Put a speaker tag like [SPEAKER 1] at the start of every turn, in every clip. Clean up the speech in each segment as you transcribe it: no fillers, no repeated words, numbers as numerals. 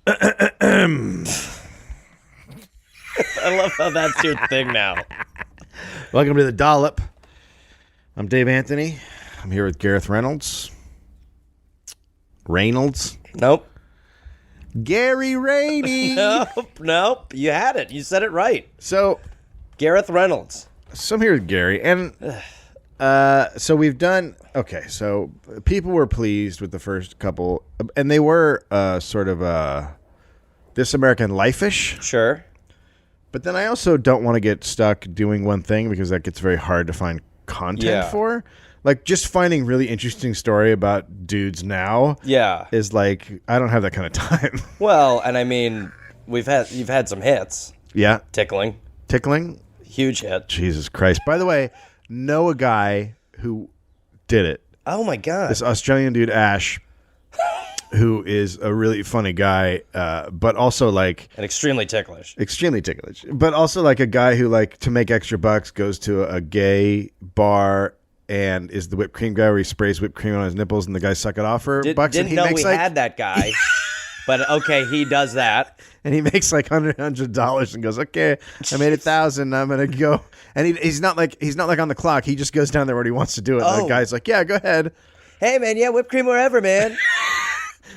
[SPEAKER 1] I love how that's your thing now.
[SPEAKER 2] Welcome to the Dollop. I'm Dave Anthony. I'm here with Gareth Reynolds.
[SPEAKER 1] Nope.
[SPEAKER 2] Gary Rainey.
[SPEAKER 1] Nope. You had it. You said it right.
[SPEAKER 2] So
[SPEAKER 1] Gareth Reynolds.
[SPEAKER 2] I'm here with Gary, and so we've done. Okay, so people were pleased with the first couple, and they were sort of This American Life-ish.
[SPEAKER 1] Sure.
[SPEAKER 2] But then I also don't want to get stuck doing one thing because that gets very hard to find content for. Like, just finding really interesting story about dudes now is like, I don't have that kind of time.
[SPEAKER 1] Well, and I mean, you've had some hits.
[SPEAKER 2] Yeah.
[SPEAKER 1] Tickling. Huge hit.
[SPEAKER 2] Jesus Christ. By the way, know a guy who did it.
[SPEAKER 1] Oh, my God.
[SPEAKER 2] This Australian dude, Ash, who is a really funny guy, but also like...
[SPEAKER 1] And extremely ticklish.
[SPEAKER 2] But also like a guy who, like, to make extra bucks, goes to a gay bar and is the whipped cream guy where he sprays whipped cream on his nipples and the guys suck it off for bucks.
[SPEAKER 1] Didn't know we had that guy. But okay, he does that. And
[SPEAKER 2] he makes like $100 and goes, okay, I made 1,000. I'm going to go. And he's not like on the clock. He just goes down there when he wants to do it. And the guy's like, yeah, go ahead.
[SPEAKER 1] Hey, man, yeah, whipped cream wherever, man.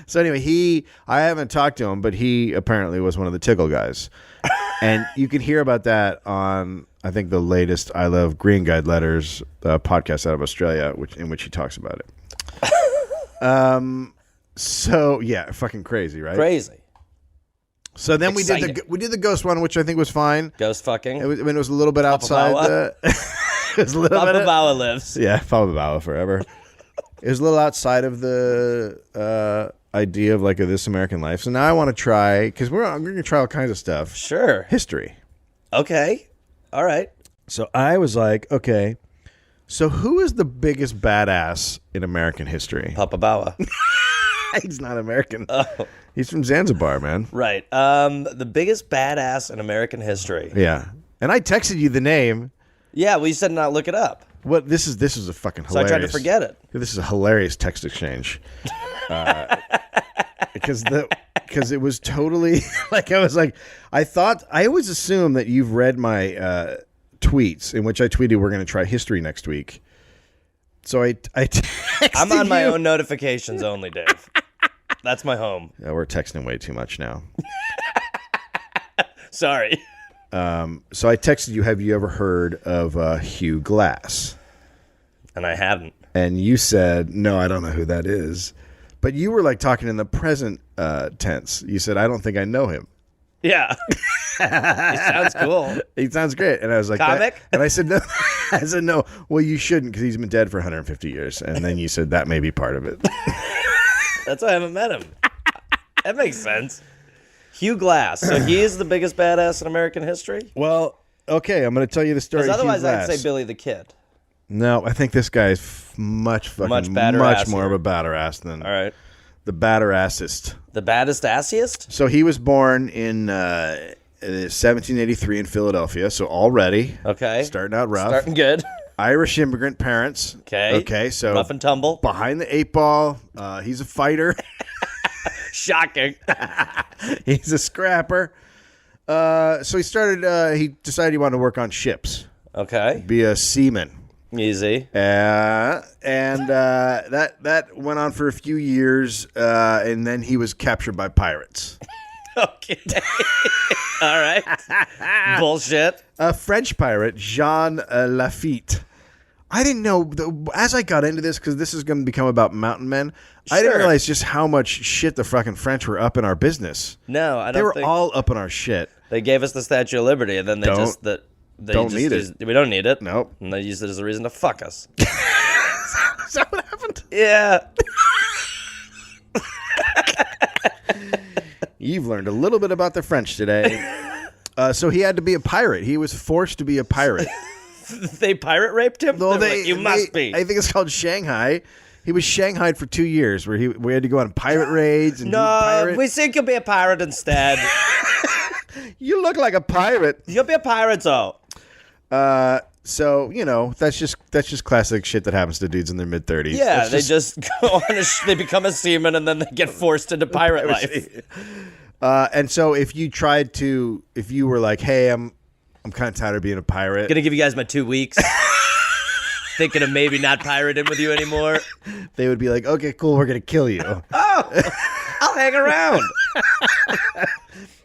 [SPEAKER 2] So anyway, I haven't talked to him, but he apparently was one of the tickle guys. And you can hear about that on, I think, the latest I Love Green Guide Letters podcast out of Australia, in which he talks about it. So yeah, fucking crazy, right?
[SPEAKER 1] Crazy.
[SPEAKER 2] So then we did the ghost one, which I think was fine.
[SPEAKER 1] Ghost fucking.
[SPEAKER 2] It was a little bit outside the. It was a little
[SPEAKER 1] Papa
[SPEAKER 2] bit.
[SPEAKER 1] Bawa lives.
[SPEAKER 2] Yeah, Papa Bawa forever. It was a little outside of the idea of like a This American Life. So now I want to try, because we're going to try all kinds of stuff.
[SPEAKER 1] Sure.
[SPEAKER 2] History.
[SPEAKER 1] Okay. All right.
[SPEAKER 2] So I was like, okay, so who is the biggest badass in American history?
[SPEAKER 1] Papa Bawa.
[SPEAKER 2] He's not American.
[SPEAKER 1] Oh.
[SPEAKER 2] He's from Zanzibar, man.
[SPEAKER 1] Right. The biggest badass in American history.
[SPEAKER 2] Yeah. And I texted you the name.
[SPEAKER 1] Yeah, well, you said not look it up.
[SPEAKER 2] What this is a fucking hilarious.
[SPEAKER 1] So I tried to forget it.
[SPEAKER 2] This is a hilarious text exchange. Because it was totally like, I was like, I always assume that you've read my tweets in which I tweeted we're going to try history next week. So I texted
[SPEAKER 1] I'm on my own notifications only, Dave. That's my home.
[SPEAKER 2] Yeah, we're texting way too much now.
[SPEAKER 1] Sorry.
[SPEAKER 2] So I texted you, have you ever heard of Hugh Glass?
[SPEAKER 1] And I hadn't. And
[SPEAKER 2] you said, no, I don't know who that is. But you were like talking in the present tense. You said, I don't think I know him.
[SPEAKER 1] Yeah. He sounds cool.
[SPEAKER 2] He sounds great. And I was like,
[SPEAKER 1] comic?
[SPEAKER 2] And I said, no. I said, no. Well, you shouldn't, because he's been dead for 150 years. And then you said that may be part of it.
[SPEAKER 1] That's why I haven't met him. That makes sense. Hugh Glass. So he is the biggest badass in American history?
[SPEAKER 2] Well, okay. I'm going to tell you the story.
[SPEAKER 1] Because otherwise I'd say Billy the Kid.
[SPEAKER 2] No, I think this guy is much more of a batter ass than the batter assest.
[SPEAKER 1] The baddest assiest?
[SPEAKER 2] So he was born in 1783 in Philadelphia. So already, starting out rough,
[SPEAKER 1] starting good.
[SPEAKER 2] Irish immigrant parents. Okay. So
[SPEAKER 1] rough and tumble,
[SPEAKER 2] behind the 8 ball. He's a fighter.
[SPEAKER 1] Shocking.
[SPEAKER 2] He's a scrapper. So he started. He decided he wanted to work on ships.
[SPEAKER 1] Okay.
[SPEAKER 2] Be a seaman.
[SPEAKER 1] Easy.
[SPEAKER 2] And that went on for a few years, and then he was captured by pirates.
[SPEAKER 1] Okay. All right. Bullshit.
[SPEAKER 2] A French pirate, Jean Lafitte. I didn't know, as I got into this, because this is going to become about mountain men, I didn't realize just how much shit the fucking French were up in our business.
[SPEAKER 1] No, I don't think.
[SPEAKER 2] They were all up in our shit.
[SPEAKER 1] They gave us the Statue of Liberty, and then they don't need it. We don't need it.
[SPEAKER 2] Nope.
[SPEAKER 1] And they used it as a reason to fuck us.
[SPEAKER 2] Is that what happened?
[SPEAKER 1] Yeah.
[SPEAKER 2] You've learned a little bit about the French today. So he had to be a pirate. He was forced to be a pirate.
[SPEAKER 1] They pirate raped him?
[SPEAKER 2] No,
[SPEAKER 1] you must be.
[SPEAKER 2] I think it's called Shanghai. He was shanghaied for 2 years where we had to go on pirate raids. And
[SPEAKER 1] we think you'll be a pirate instead.
[SPEAKER 2] You look like a pirate.
[SPEAKER 1] You'll be a pirate, though.
[SPEAKER 2] So, you know, that's just classic shit that happens to dudes in their mid-30s.
[SPEAKER 1] Yeah, they just go on they become a seaman and then they get forced into pirate life.
[SPEAKER 2] And so if you were like, hey, I'm kind of tired of being a pirate.
[SPEAKER 1] Gonna give you guys my 2 weeks. Thinking of maybe not pirating with you anymore.
[SPEAKER 2] They would be like, okay, cool, we're going to kill you.
[SPEAKER 1] Oh, I'll hang around.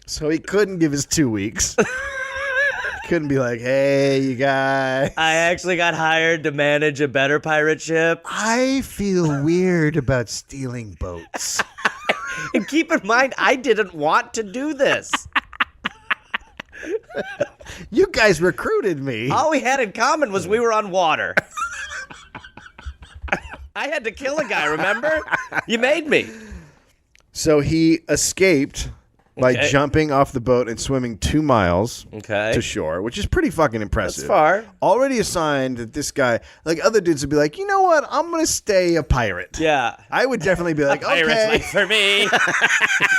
[SPEAKER 2] So he couldn't give his 2 weeks. Couldn't be like, hey, you guys.
[SPEAKER 1] I actually got hired to manage a better pirate ship.
[SPEAKER 2] I feel weird about stealing boats.
[SPEAKER 1] And keep in mind, I didn't want to do this.
[SPEAKER 2] You guys recruited me.
[SPEAKER 1] All we had in common was we were on water. I had to kill a guy, remember? You made me.
[SPEAKER 2] So he escaped by jumping off the boat and swimming 2 miles to shore, which is pretty fucking impressive.
[SPEAKER 1] That's far.
[SPEAKER 2] Already a sign that this guy, like other dudes would be like, you know what? I'm going to stay a pirate.
[SPEAKER 1] Yeah.
[SPEAKER 2] I would definitely be like,
[SPEAKER 1] Pirate's
[SPEAKER 2] okay.
[SPEAKER 1] like for me.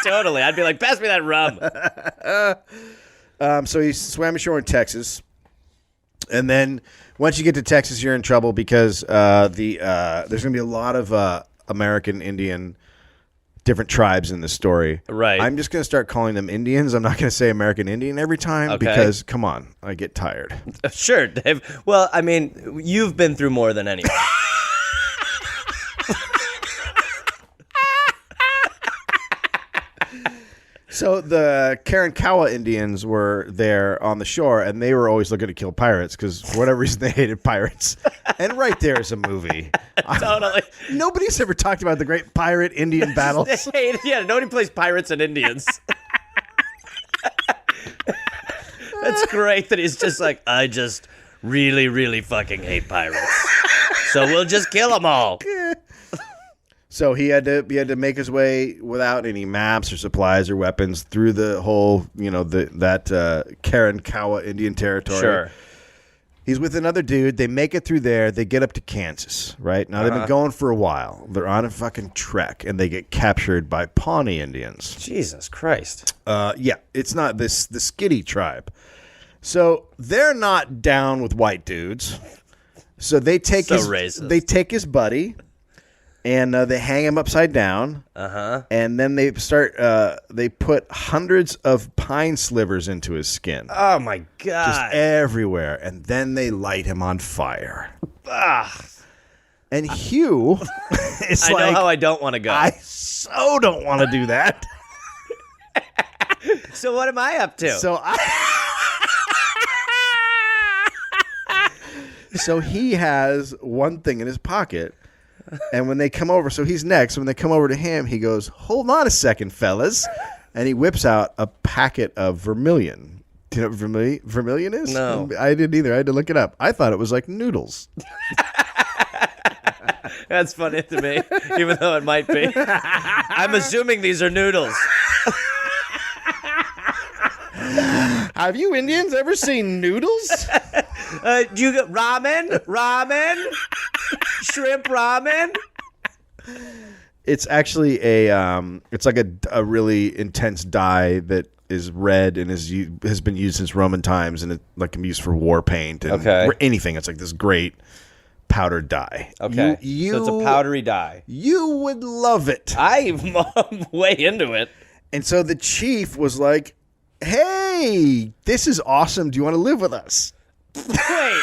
[SPEAKER 1] Totally. I'd be like, pass me that rum.
[SPEAKER 2] So he swam ashore in Texas. And then once you get to Texas, you're in trouble because there's going to be a lot of American Indian different tribes in the story.
[SPEAKER 1] Right.
[SPEAKER 2] I'm just going to start calling them Indians. I'm not going to say American Indian every time because, come on, I get tired.
[SPEAKER 1] Sure, Dave. Well, I mean, you've been through more than anyone.
[SPEAKER 2] So the Karankawa Indians were there on the shore, and they were always looking to kill pirates because for whatever reason they hated pirates. And right there is a movie.
[SPEAKER 1] Totally.
[SPEAKER 2] Nobody's ever talked about the great pirate-Indian battles.
[SPEAKER 1] Yeah, nobody plays pirates and Indians. That's great that he's just like, I just really, really fucking hate pirates. So we'll just kill them all.
[SPEAKER 2] So he had to make his way without any maps or supplies or weapons through the whole, that Karankawa Indian territory.
[SPEAKER 1] Sure.
[SPEAKER 2] He's with another dude. They make it through there. They get up to Kansas, right? Now, they've been going for a while. They're on a fucking trek, and they get captured by Pawnee Indians.
[SPEAKER 1] Jesus Christ.
[SPEAKER 2] Yeah, it's not the Skitty tribe. So they're not down with white dudes. So they take
[SPEAKER 1] racist.
[SPEAKER 2] They take his buddy. And they hang him upside down. And then they start. They put hundreds of pine slivers into his skin,
[SPEAKER 1] Oh, my God.
[SPEAKER 2] just everywhere. And then they light him on fire. And Hugh is
[SPEAKER 1] I know how I don't want to go.
[SPEAKER 2] I so don't want to do that.
[SPEAKER 1] So what am I up to?
[SPEAKER 2] So he has one thing in his pocket. And when they come over, so he's next. When they come over to him, he goes, hold on a second, fellas. And he whips out a packet of vermilion. Do you know what vermilion is?
[SPEAKER 1] No.
[SPEAKER 2] I didn't either. I had to look it up. I thought it was like noodles.
[SPEAKER 1] That's funny to me, even though it might be. I'm assuming these are noodles.
[SPEAKER 2] Have you Indians ever seen noodles?
[SPEAKER 1] Do you get ramen? Shrimp ramen?
[SPEAKER 2] It's actually it's like a really intense dye that is red and has been used since Roman times, and it like can be used for war paint and anything. It's like this great powdered dye.
[SPEAKER 1] Okay, so it's a powdery dye.
[SPEAKER 2] You would love it.
[SPEAKER 1] I'm way into it.
[SPEAKER 2] And so the chief was like, hey, this is awesome. Do you want to live with us?
[SPEAKER 1] Wait.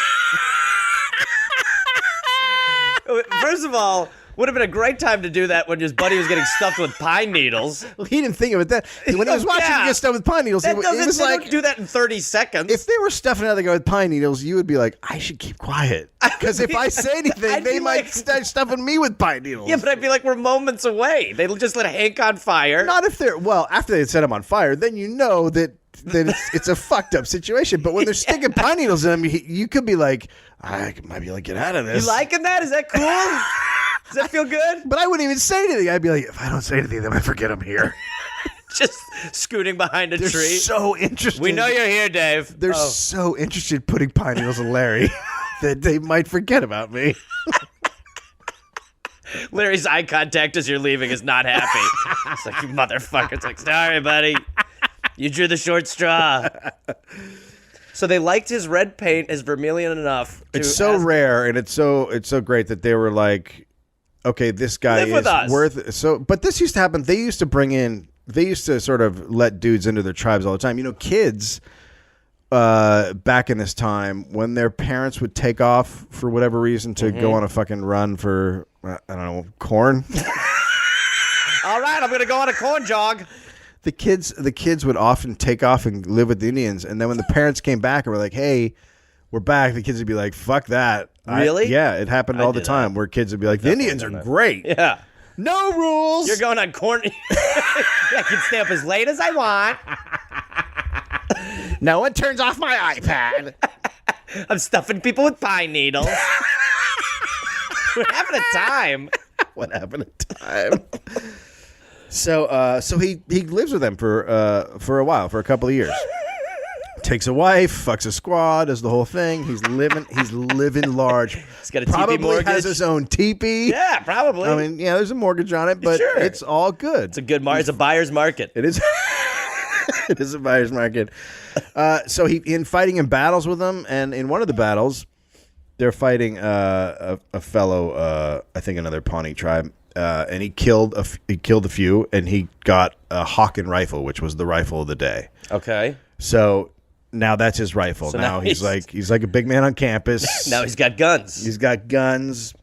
[SPEAKER 1] First of all, would have been a great time to do that when his buddy was getting stuffed with pine needles.
[SPEAKER 2] Well, he didn't think of it then. When he was watching him get stuffed with pine needles, he was
[SPEAKER 1] they
[SPEAKER 2] like,
[SPEAKER 1] don't do that in 30 seconds.
[SPEAKER 2] if they were stuffing another guy with pine needles, you would be like, I should keep quiet. Because if I say anything, they might start stuffing me with pine needles.
[SPEAKER 1] Yeah, but I feel like we're moments away. They just let Hank on fire.
[SPEAKER 2] Not if they're, after they had set him on fire, then you know that it's a fucked up situation. But when they're sticking pine needles in him, you could be like, I might be able to get out of this.
[SPEAKER 1] You liking that? Is that cool? Does that feel good?
[SPEAKER 2] But I wouldn't even say anything. I'd be like, if I don't say anything, they might forget I'm here.
[SPEAKER 1] Just scooting behind a
[SPEAKER 2] They're
[SPEAKER 1] tree.
[SPEAKER 2] so interested.
[SPEAKER 1] We know you're here, Dave.
[SPEAKER 2] They're so interested in putting pine needles in Larry that they might forget about me.
[SPEAKER 1] Larry's eye contact as you're leaving is not happy. It's like, you motherfucker. It's like, sorry, buddy. You drew the short straw. So they liked his red paint, his vermilion enough.
[SPEAKER 2] It's so rare, and it's so great that they were like, okay, this guy
[SPEAKER 1] Live with
[SPEAKER 2] is
[SPEAKER 1] us.
[SPEAKER 2] worth it. So, but this used to happen. They used to bring in they used to sort of let dudes into their tribes all the time. You know, kids back in this time, when their parents would take off for whatever reason to go on a fucking run for, I don't know, corn.
[SPEAKER 1] All right, I'm going to go on a corn jog.
[SPEAKER 2] The kids would often take off and live with the Indians. And then when the parents came back and were like, hey, we're back, the kids would be like, fuck that.
[SPEAKER 1] Really?
[SPEAKER 2] Yeah, it happened all the time where kids would be like, the Indians are great.
[SPEAKER 1] Yeah.
[SPEAKER 2] No rules.
[SPEAKER 1] You're going on corn. I can stay up as late as I want.
[SPEAKER 2] No one turns off my iPad.
[SPEAKER 1] I'm stuffing people with pine needles. We're having a time.
[SPEAKER 2] What happened to time? So he lives with them for a while, for a couple of years. Takes a wife, fucks a squad, does the whole thing. He's living large.
[SPEAKER 1] He's got a teepee
[SPEAKER 2] probably
[SPEAKER 1] mortgage.
[SPEAKER 2] Has his own teepee.
[SPEAKER 1] Yeah, probably.
[SPEAKER 2] I mean, yeah, there's a mortgage on it, but
[SPEAKER 1] Sure.
[SPEAKER 2] it's all good.
[SPEAKER 1] It's a good it's a buyer's market.
[SPEAKER 2] It is. It is a buyer's market. So in fighting in battles with them, and in one of the battles, they're fighting a fellow, I think another Pawnee tribe, and he killed a few, and he got a Hawken rifle, which was the rifle of the day.
[SPEAKER 1] Okay.
[SPEAKER 2] So now that's his rifle.
[SPEAKER 1] So
[SPEAKER 2] now he's like a big man on campus.
[SPEAKER 1] Now he's got guns.
[SPEAKER 2] He's got guns.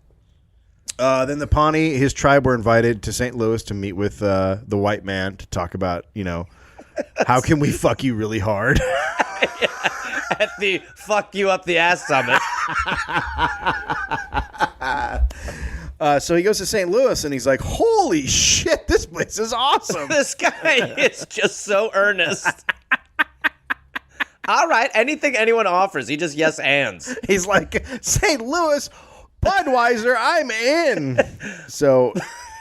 [SPEAKER 2] Then the Pawnee, his tribe, were invited to St. Louis to meet with the white man to talk about, how can we fuck you really hard?
[SPEAKER 1] At the fuck you up the ass summit.
[SPEAKER 2] So he goes to St. Louis and he's like, holy shit, this place is awesome.
[SPEAKER 1] This guy is just so earnest. All right, anything anyone offers, he just yes ands.
[SPEAKER 2] He's like, St. Louis, Budweiser, I'm in. So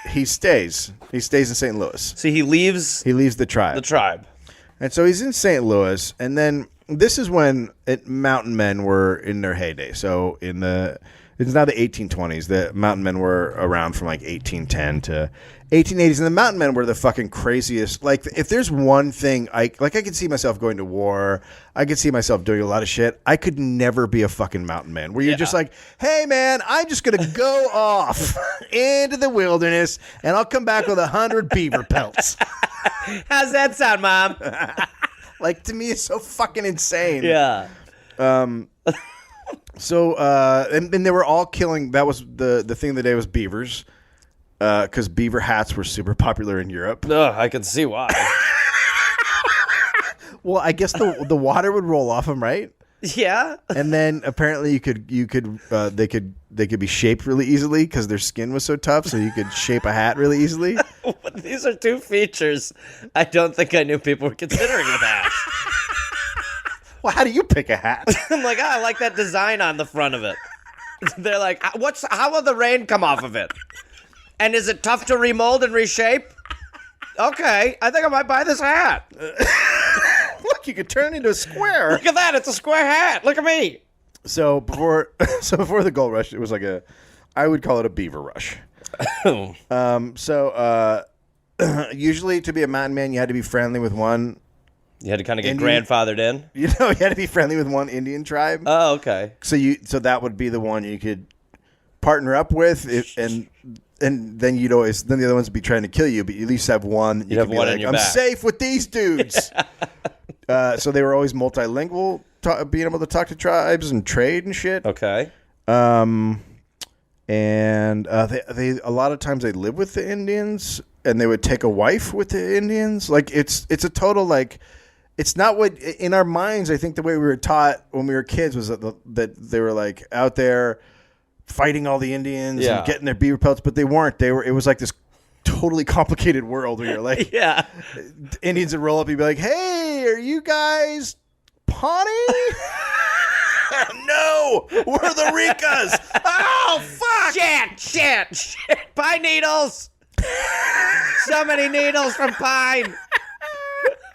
[SPEAKER 2] he stays. He stays in St. Louis.
[SPEAKER 1] So he leaves
[SPEAKER 2] the tribe.
[SPEAKER 1] the tribe.
[SPEAKER 2] And so he's in St. Louis, and then this is when mountain men were in their heyday. So it's now the 1820s. The mountain men were around from like 1810 to 1880s, and the mountain men were the fucking craziest. Like, if there's one thing I could see myself going to war. I could see myself doing a lot of shit. I could never be a fucking mountain man where you're just like, hey man, I'm just gonna go off into the wilderness, and I'll come back with 100 beaver pelts.
[SPEAKER 1] How's that sound, Mom?
[SPEAKER 2] Like, to me, it's so fucking insane.
[SPEAKER 1] Yeah.
[SPEAKER 2] So, and they were all killing. That was the thing of the day was beavers, because beaver hats were super popular in Europe.
[SPEAKER 1] No, I can see why.
[SPEAKER 2] Well, I guess the water would roll off them, right?
[SPEAKER 1] Yeah.
[SPEAKER 2] And then apparently they could be shaped really easily because their skin was so tough, so you could shape a hat really easily.
[SPEAKER 1] These are two features I don't think I knew people were considering with hats.
[SPEAKER 2] Well, how do you pick a hat?
[SPEAKER 1] I'm like, I like that design on the front of it. They're like, how will the rain come off of it? And is it tough to remold and reshape? Okay, I think I might buy this hat.
[SPEAKER 2] Look, you could turn it into a square.
[SPEAKER 1] Look at that, it's a square hat. Look at me.
[SPEAKER 2] So before the gold rush, it was like I would call it a beaver rush. Usually to be a mountain man, you had to be friendly with one.
[SPEAKER 1] You had to kind of get grandfathered in?
[SPEAKER 2] You had to be friendly with one Indian tribe.
[SPEAKER 1] Oh, okay.
[SPEAKER 2] So that would be the one you could partner up with, and then the other ones would be trying to kill you, but you at least have one.
[SPEAKER 1] You'd have one in your back.
[SPEAKER 2] I'm safe with these dudes. So they were always multilingual, being able to talk to tribes and trade and shit.
[SPEAKER 1] Okay.
[SPEAKER 2] And they a lot of times they live with the Indians, and they would take a wife with the Indians. Like, it's a total, like, it's not what in our minds. I think the way we were taught when we were kids was that they were like out there fighting all the Indians and getting their beaver pelts, but they weren't. It was like this totally complicated world where you're like, Indians would roll up and be like, hey, are you guys Pawnee? No, we're the Ricas. Oh, fuck.
[SPEAKER 1] Shit. Pine needles. So many needles from pine.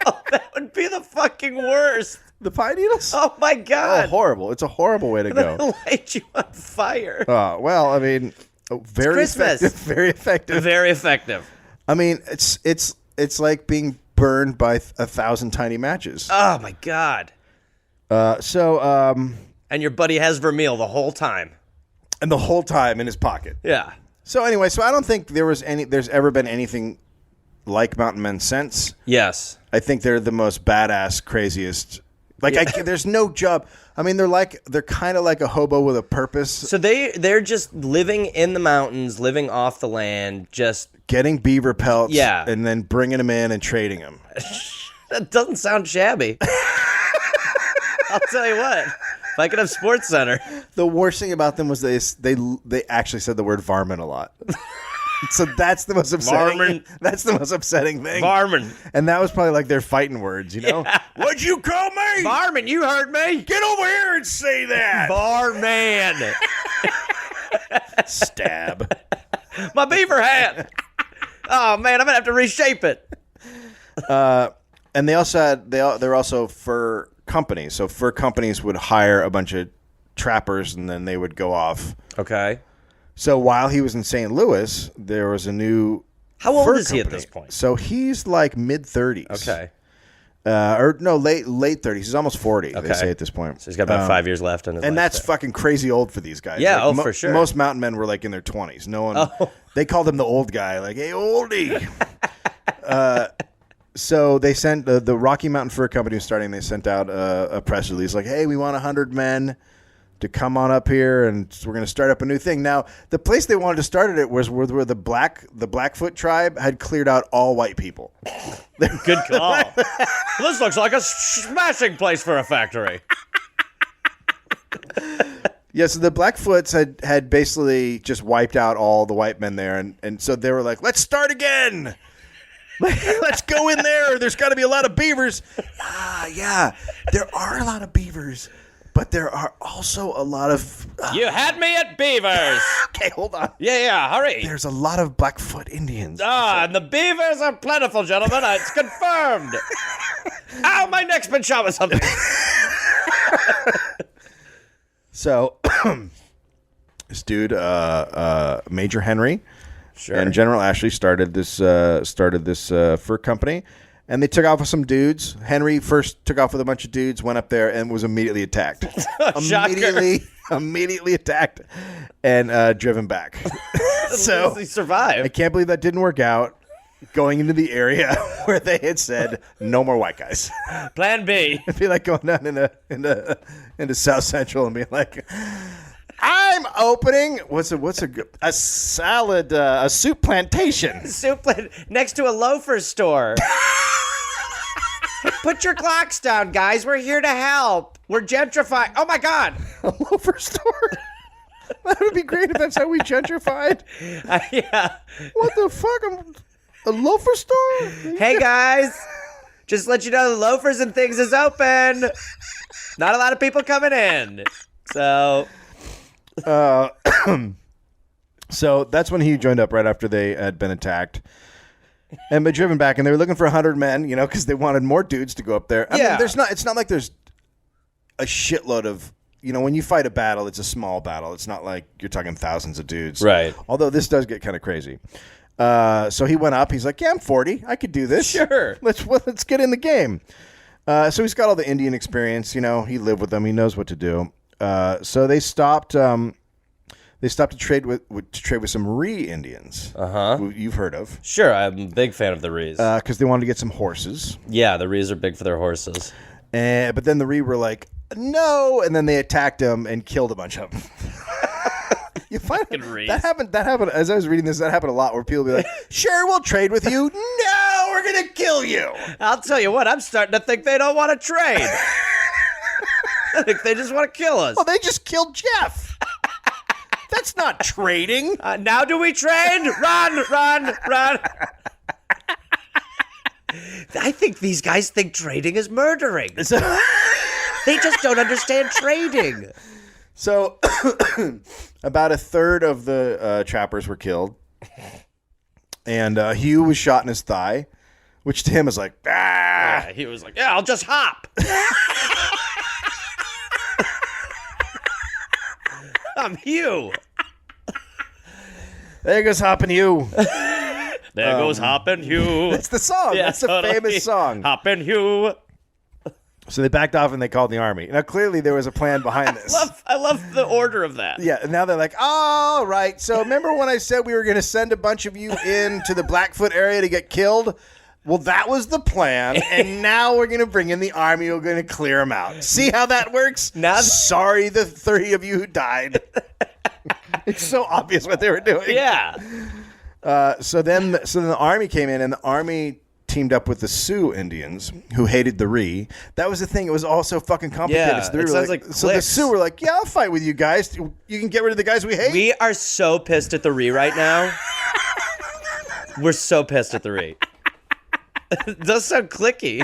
[SPEAKER 1] Oh, that would be the fucking worst.
[SPEAKER 2] The pine needles?
[SPEAKER 1] Oh, my God.
[SPEAKER 2] Oh, horrible. It's a horrible way to go.
[SPEAKER 1] They'll light you on fire.
[SPEAKER 2] Well, I mean, very
[SPEAKER 1] Christmas.
[SPEAKER 2] effective. Very effective.
[SPEAKER 1] Very effective.
[SPEAKER 2] I mean, it's like being burned by 1,000 tiny matches.
[SPEAKER 1] Oh, my God. And your buddy has Vermeil the whole time.
[SPEAKER 2] And the whole time in his pocket.
[SPEAKER 1] Yeah.
[SPEAKER 2] So anyway, I don't think there's ever been anything like mountain men since.
[SPEAKER 1] Yes.
[SPEAKER 2] I think they're the most badass, craziest. Like, there's no job. I mean, they're kind of like a hobo with a purpose.
[SPEAKER 1] So they're just living in the mountains, living off the land, just
[SPEAKER 2] getting beaver pelts,
[SPEAKER 1] Yeah.
[SPEAKER 2] and then bringing them in and trading them.
[SPEAKER 1] that doesn't sound shabby. I'll tell you what. If I could have Sports Center.
[SPEAKER 2] The worst thing about them was they actually said the word varmint a lot. So that's the most upsetting.
[SPEAKER 1] Varmint.
[SPEAKER 2] That's the most upsetting thing.
[SPEAKER 1] Varmint.
[SPEAKER 2] And that was probably like their fighting words, you know?
[SPEAKER 1] Yeah.
[SPEAKER 2] What'd you call me?
[SPEAKER 1] Varmint, you heard me.
[SPEAKER 2] Get over here and say that.
[SPEAKER 1] Barman.
[SPEAKER 2] Stab.
[SPEAKER 1] My beaver hat. Oh man, I'm gonna have to reshape it.
[SPEAKER 2] And they also had they're also fur companies. So fur companies would hire a bunch of trappers and then they would go off.
[SPEAKER 1] Okay.
[SPEAKER 2] So while he was in St. Louis, there was a new
[SPEAKER 1] How old
[SPEAKER 2] fur
[SPEAKER 1] is he at
[SPEAKER 2] company.
[SPEAKER 1] this point?
[SPEAKER 2] So he's like mid-30s.
[SPEAKER 1] Okay.
[SPEAKER 2] Or no, late 30s. He's almost 40,
[SPEAKER 1] Okay.
[SPEAKER 2] they say at this point.
[SPEAKER 1] So he's got about 5 years left in his life.
[SPEAKER 2] And that's
[SPEAKER 1] there.
[SPEAKER 2] fucking crazy old for these guys.
[SPEAKER 1] Yeah,
[SPEAKER 2] Like,
[SPEAKER 1] for sure.
[SPEAKER 2] Most mountain men were like in their 20s. No one. They called him the old guy. Like, hey, oldie. So they sent the Rocky Mountain Fur Company was starting. They sent out a press release like, "Hey, we want 100 men to come on up here, and we're going to start up a new thing." Now, the place they wanted to start it was where the Blackfoot tribe had cleared out all white people.
[SPEAKER 1] Good call. This looks like a smashing place for a factory.
[SPEAKER 2] Yeah, so the Blackfoots had basically just wiped out all the white men there, and so they were like, "Let's start again. Let's go in there. There's got to be a lot of beavers." Yeah, there are a lot of beavers, but there are also a lot of.
[SPEAKER 1] You had me at beavers.
[SPEAKER 2] Okay, hold on.
[SPEAKER 1] Yeah, hurry.
[SPEAKER 2] There's a lot of Blackfoot Indians.
[SPEAKER 1] And the beavers are plentiful, gentlemen. It's confirmed. Ow, my neck's been shot with something.
[SPEAKER 2] So, this dude, Major Henry.
[SPEAKER 1] Sure.
[SPEAKER 2] And General Ashley started this fur company, and they took off with some dudes. Henry first took off with a bunch of dudes, went up there, and was immediately attacked. immediately attacked, and driven back. So
[SPEAKER 1] he survived.
[SPEAKER 2] I can't believe that didn't work out. Going into the area where they had said no more white guys.
[SPEAKER 1] Plan B.
[SPEAKER 2] It'd be like going down into South Central and being like, "I'm opening a salad a soup plantation."
[SPEAKER 1] Soup next to a loafer store. Put your clocks down, guys. We're here to help. We're gentrifying. Oh my God.
[SPEAKER 2] A loafer store. That would be great if that's how we gentrified.
[SPEAKER 1] Yeah.
[SPEAKER 2] What the fuck? A loafer store?
[SPEAKER 1] Hey guys, just let you know the loafers and things is open. Not a lot of people coming in. So
[SPEAKER 2] So that's when he joined up right after they had been attacked and been driven back, and they were looking for 100 men, you know, because they wanted more dudes to go up there. I mean, it's not like there's a shitload of, you know, when you fight a battle, it's a small battle. It's not like you're talking thousands of dudes.
[SPEAKER 1] Right.
[SPEAKER 2] Although this does get kind of crazy. So he went up. He's like, "Yeah, I'm 40. I could do this.
[SPEAKER 1] Sure.
[SPEAKER 2] Let's get in the game." So he's got all the Indian experience. You know, he lived with them. He knows what to do. So they stopped. They stopped to trade with some Ree Indians. Who you've heard of.
[SPEAKER 1] Sure, I'm a big fan of the Rees.
[SPEAKER 2] Because they wanted to get some horses.
[SPEAKER 1] Yeah, the Rees are big for their horses.
[SPEAKER 2] But then the Ree were like, "No," and then they attacked them and killed a bunch of them. You find that happened as I was reading this. That happened a lot where people be like, "Sure, we'll trade with you." "No, we're gonna kill you."
[SPEAKER 1] I'll tell you what, I'm starting to think they don't want to trade. I think they just want to kill us.
[SPEAKER 2] Well, they just killed Jeff. That's not trading.
[SPEAKER 1] Now do we trade? Run. I think these guys think trading is murdering. They just don't understand trading.
[SPEAKER 2] So, about a third of the trappers were killed, and Hugh was shot in his thigh, which to him is like, "Ah!"
[SPEAKER 1] Yeah, he was like, "Yeah, I'll just hop." I'm Hugh.
[SPEAKER 2] There goes hopping Hugh.
[SPEAKER 1] There goes Hoppin' Hugh.
[SPEAKER 2] That's the song.
[SPEAKER 1] Yeah,
[SPEAKER 2] That's a
[SPEAKER 1] totally.
[SPEAKER 2] famous song.
[SPEAKER 1] Hoppin' Hugh.
[SPEAKER 2] So they backed off and they called the army. Now, clearly there was a plan behind this.
[SPEAKER 1] I love the order of that.
[SPEAKER 2] Yeah, and now they're like, all right. So remember when I said we were going to send a bunch of you into the Blackfoot area to get killed? Well, that was the plan, and now we're going to bring in the army. We're going to clear them out. See how that works? Sorry, the 30 of you who died. It's so obvious what they were doing.
[SPEAKER 1] Yeah.
[SPEAKER 2] So then the army came in, and the army teamed up with the Sioux Indians who hated the Ree. That was the thing. It was all so fucking complicated.
[SPEAKER 1] Yeah,
[SPEAKER 2] so
[SPEAKER 1] it sounds like
[SPEAKER 2] so the Sioux were like, yeah, I'll fight with you guys. You can get rid of the guys we hate.
[SPEAKER 1] We are so pissed at the Ree right now. We're so pissed at the Ree. It does sound clicky.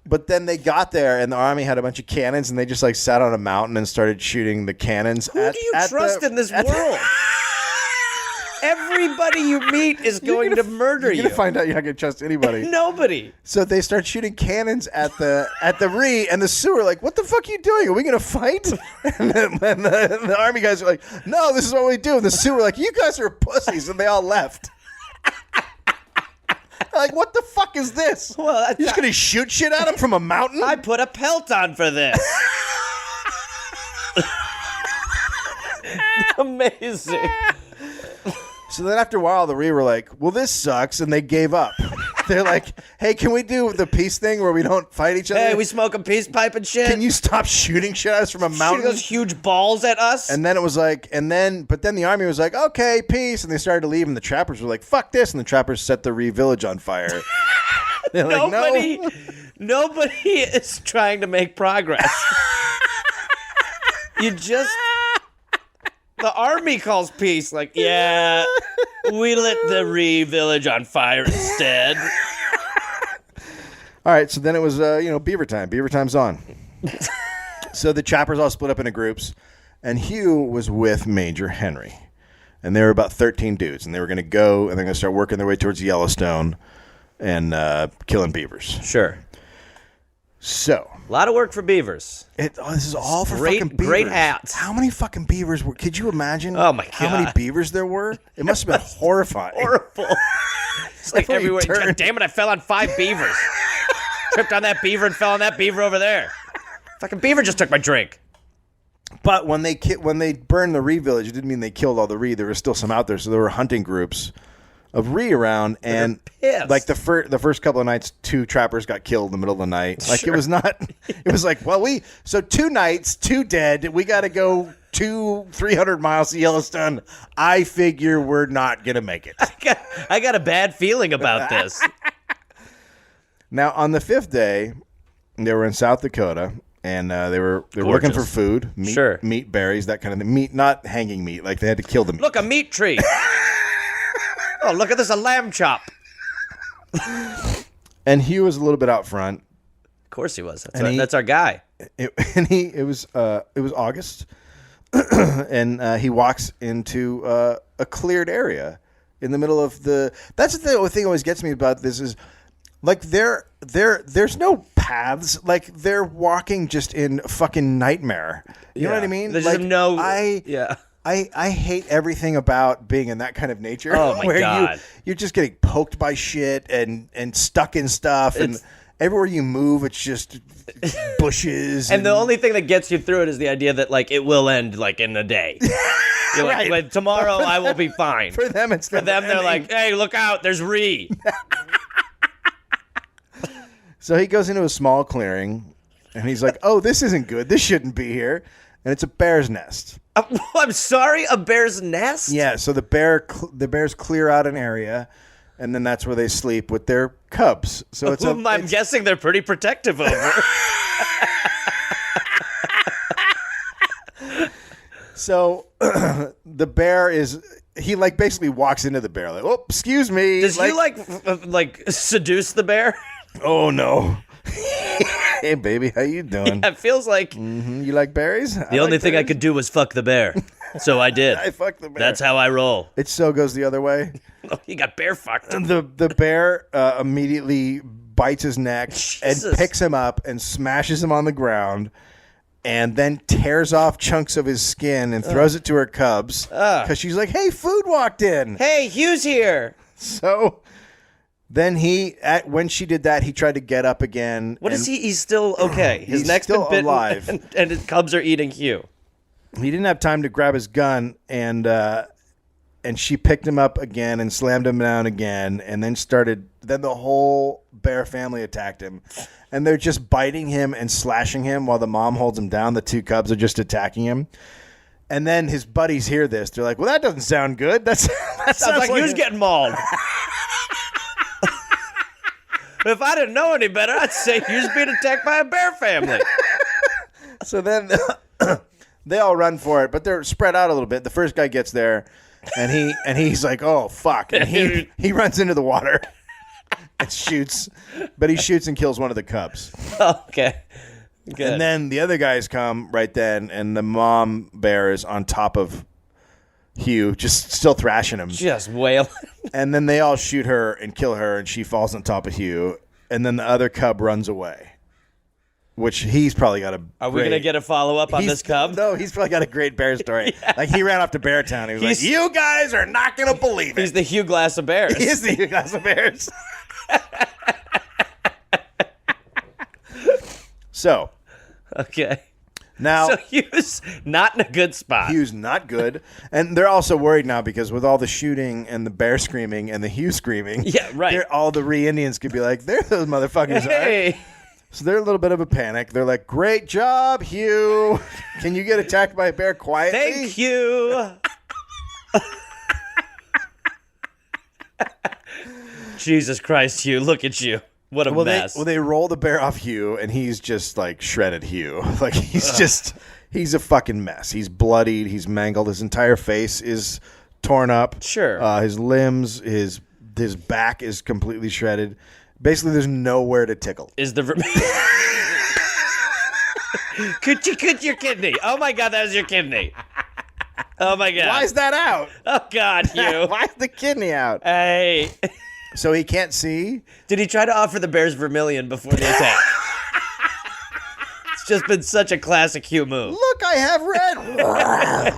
[SPEAKER 2] But then they got there, and the army had a bunch of cannons, and they just like sat on a mountain and started shooting the cannons.
[SPEAKER 1] Who do you trust in this world? Everybody you meet is going to murder you.
[SPEAKER 2] You're going to find out you're not going to trust anybody.
[SPEAKER 1] Nobody.
[SPEAKER 2] So they start shooting cannons at the Ree, and the Sioux are like, what the fuck are you doing? Are we going to fight? And the army guys are like, no, this is what we do. And the Sioux are like, you guys are pussies, and they all left. Like, what the fuck is this?
[SPEAKER 1] Well,
[SPEAKER 2] you're just going to shoot shit at them from a mountain?
[SPEAKER 1] I put a pelt on for this. Amazing.
[SPEAKER 2] So then after a while, the Ree were like, well, this sucks, and they gave up. They're like, hey, can we do the peace thing where we don't fight each other?
[SPEAKER 1] Hey, we smoke a peace pipe and shit.
[SPEAKER 2] Can you stop shooting shit at us from a mountain?
[SPEAKER 1] Shooting those huge balls at us?
[SPEAKER 2] And then it was like, but then the army was like, okay, peace, and they started to leave, and the trappers were like, fuck this, and the trappers set the Ree village on fire. They're like,
[SPEAKER 1] nobody is trying to make progress. The army calls peace. Like, yeah, we lit the Ree village on fire instead.
[SPEAKER 2] All right, so then it was, beaver time. Beaver time's on. So the trappers all split up into groups, and Hugh was with Major Henry. And they were about 13 dudes, and they were going to go, and they're going to start working their way towards Yellowstone and killing beavers.
[SPEAKER 1] Sure.
[SPEAKER 2] So.
[SPEAKER 1] A lot of work for beavers.
[SPEAKER 2] This is all for fucking beavers.
[SPEAKER 1] Great hats.
[SPEAKER 2] How many fucking beavers were? Could you imagine?
[SPEAKER 1] Oh my God.
[SPEAKER 2] How many beavers there were? It must have been horrifying.
[SPEAKER 1] Horrible. It's like everywhere. God damn it! I fell on 5 beavers. Tripped on that beaver and fell on that beaver over there. Fucking beaver just took my drink.
[SPEAKER 2] But when they burned the Ree village, it didn't mean they killed all the Ree. There were still some out there, so there were hunting groups of Ree around, and like the first couple of nights, 2 trappers got killed in the middle of the night. Like, sure. It was not. It was like, well, 2 nights, 2 dead. We got to go 300 miles to Yellowstone. I figure we're not gonna make it.
[SPEAKER 1] I got a bad feeling about this.
[SPEAKER 2] Now on the 5th day, they were in South Dakota. And they were looking for food, meat, berries, that kind of thing. Meat, not hanging meat. Like, they had to kill the meat.
[SPEAKER 1] Look, a meat tree. Oh, look at this, a lamb chop.
[SPEAKER 2] And Hugh was a little bit out front.
[SPEAKER 1] Of course he was. That's our guy.
[SPEAKER 2] It was August, and he walks into a cleared area in the middle of the. That's the thing that always gets me about this is, like, there's no paths. Like, they're walking just in fucking nightmare. You know what I mean?
[SPEAKER 1] There's
[SPEAKER 2] like,
[SPEAKER 1] no.
[SPEAKER 2] I hate everything about being in that kind of nature.
[SPEAKER 1] Oh my
[SPEAKER 2] where
[SPEAKER 1] God.
[SPEAKER 2] You're just getting poked by shit and stuck in stuff, and everywhere you move, it's just bushes.
[SPEAKER 1] And the only thing that gets you through it is the idea that, like, it will end, like, in a day. You're like,
[SPEAKER 2] right.
[SPEAKER 1] Tomorrow I will be fine.
[SPEAKER 2] For them, it's
[SPEAKER 1] for them. They're like, hey, look out! There's Ree.
[SPEAKER 2] So he goes into a small clearing, and he's like, "Oh, this isn't good. This shouldn't be here." And it's a bear's nest.
[SPEAKER 1] I'm sorry, a bear's nest?
[SPEAKER 2] Yeah. So the bears clear out an area, and then that's where they sleep with their cubs. So
[SPEAKER 1] I'm guessing they're pretty protective over.
[SPEAKER 2] So the bear he like basically walks into the bear like, "Oh, excuse me."
[SPEAKER 1] Does he like seduce the bear?
[SPEAKER 2] Oh no. Hey baby, how you doing?
[SPEAKER 1] Yeah, it feels like
[SPEAKER 2] You like berries?
[SPEAKER 1] The only thing I could do was fuck the bear. So I did.
[SPEAKER 2] I fucked the bear.
[SPEAKER 1] That's how I roll.
[SPEAKER 2] It so goes the other way.
[SPEAKER 1] You got bear fucked.
[SPEAKER 2] The bear immediately bites his neck and picks him up and smashes him on the ground, and then tears off chunks of his skin and throws it to her cubs because she's like, "Hey, food walked in.
[SPEAKER 1] Hey, Hugh's here."
[SPEAKER 2] So Then when she did that, he tried to get up again.
[SPEAKER 1] What is he? He's still okay. His
[SPEAKER 2] He's
[SPEAKER 1] neck's
[SPEAKER 2] still
[SPEAKER 1] been bitten,
[SPEAKER 2] alive.
[SPEAKER 1] and his cubs are eating Hugh.
[SPEAKER 2] He didn't have time to grab his gun, and she picked him up again and slammed him down again, and then the whole bear family attacked him, and they're just biting him and slashing him while the mom holds him down. The two cubs are just attacking him. And then his buddies hear this. They're like, well, that doesn't sound good. That sounds
[SPEAKER 1] like Hugh's getting mauled. If I didn't know any better, I'd say Hugh's being attacked by a bear family.
[SPEAKER 2] So then they all run for it, but they're spread out a little bit. The first guy gets there, and he's like, oh, fuck. And he runs into the water and shoots. But he shoots and kills one of the cubs.
[SPEAKER 1] Okay. Good.
[SPEAKER 2] And then the other guys come right then, and the mom bear is on top of Hugh, just still thrashing him.
[SPEAKER 1] Just wailing.
[SPEAKER 2] And then they all shoot her and kill her, and she falls on top of Hugh. And then the other cub runs away, which he's probably got a
[SPEAKER 1] Are we going to get a follow-up on this cub?
[SPEAKER 2] No, he's probably got a great bear story.
[SPEAKER 1] Yeah.
[SPEAKER 2] Like, he ran off to Beartown. He was like, you guys are not going to believe it.
[SPEAKER 1] He's the Hugh Glass of bears.
[SPEAKER 2] He is the Hugh Glass of bears. So...
[SPEAKER 1] Okay.
[SPEAKER 2] Now,
[SPEAKER 1] so Hugh's not in a good spot.
[SPEAKER 2] Hugh's not good. And they're also worried now because with all the shooting and the bear screaming and the Hugh screaming,
[SPEAKER 1] yeah, right.
[SPEAKER 2] All the Indians could be like, there those motherfuckers
[SPEAKER 1] hey.
[SPEAKER 2] are. So they're a little bit of a panic. They're like, great job, Hugh. Can you get attacked by a bear quietly?
[SPEAKER 1] Thank you. Jesus Christ, Hugh, look at you. What a mess.
[SPEAKER 2] They roll the bear off Hugh, and he's just like shredded Hugh. Like he's a fucking mess. He's bloodied. He's mangled. His entire face is torn up.
[SPEAKER 1] Sure.
[SPEAKER 2] His limbs, his back is completely shredded. Basically, there's nowhere to tickle.
[SPEAKER 1] Is the could your kidney? Oh my God, that was your kidney. Oh my God.
[SPEAKER 2] Why is that out?
[SPEAKER 1] Oh God, Hugh.
[SPEAKER 2] Why is the kidney out?
[SPEAKER 1] Hey.
[SPEAKER 2] So he can't see?
[SPEAKER 1] Did he try to offer the bears vermilion before the attack? It's just been such a classic Hugh move.
[SPEAKER 2] Look, I have red.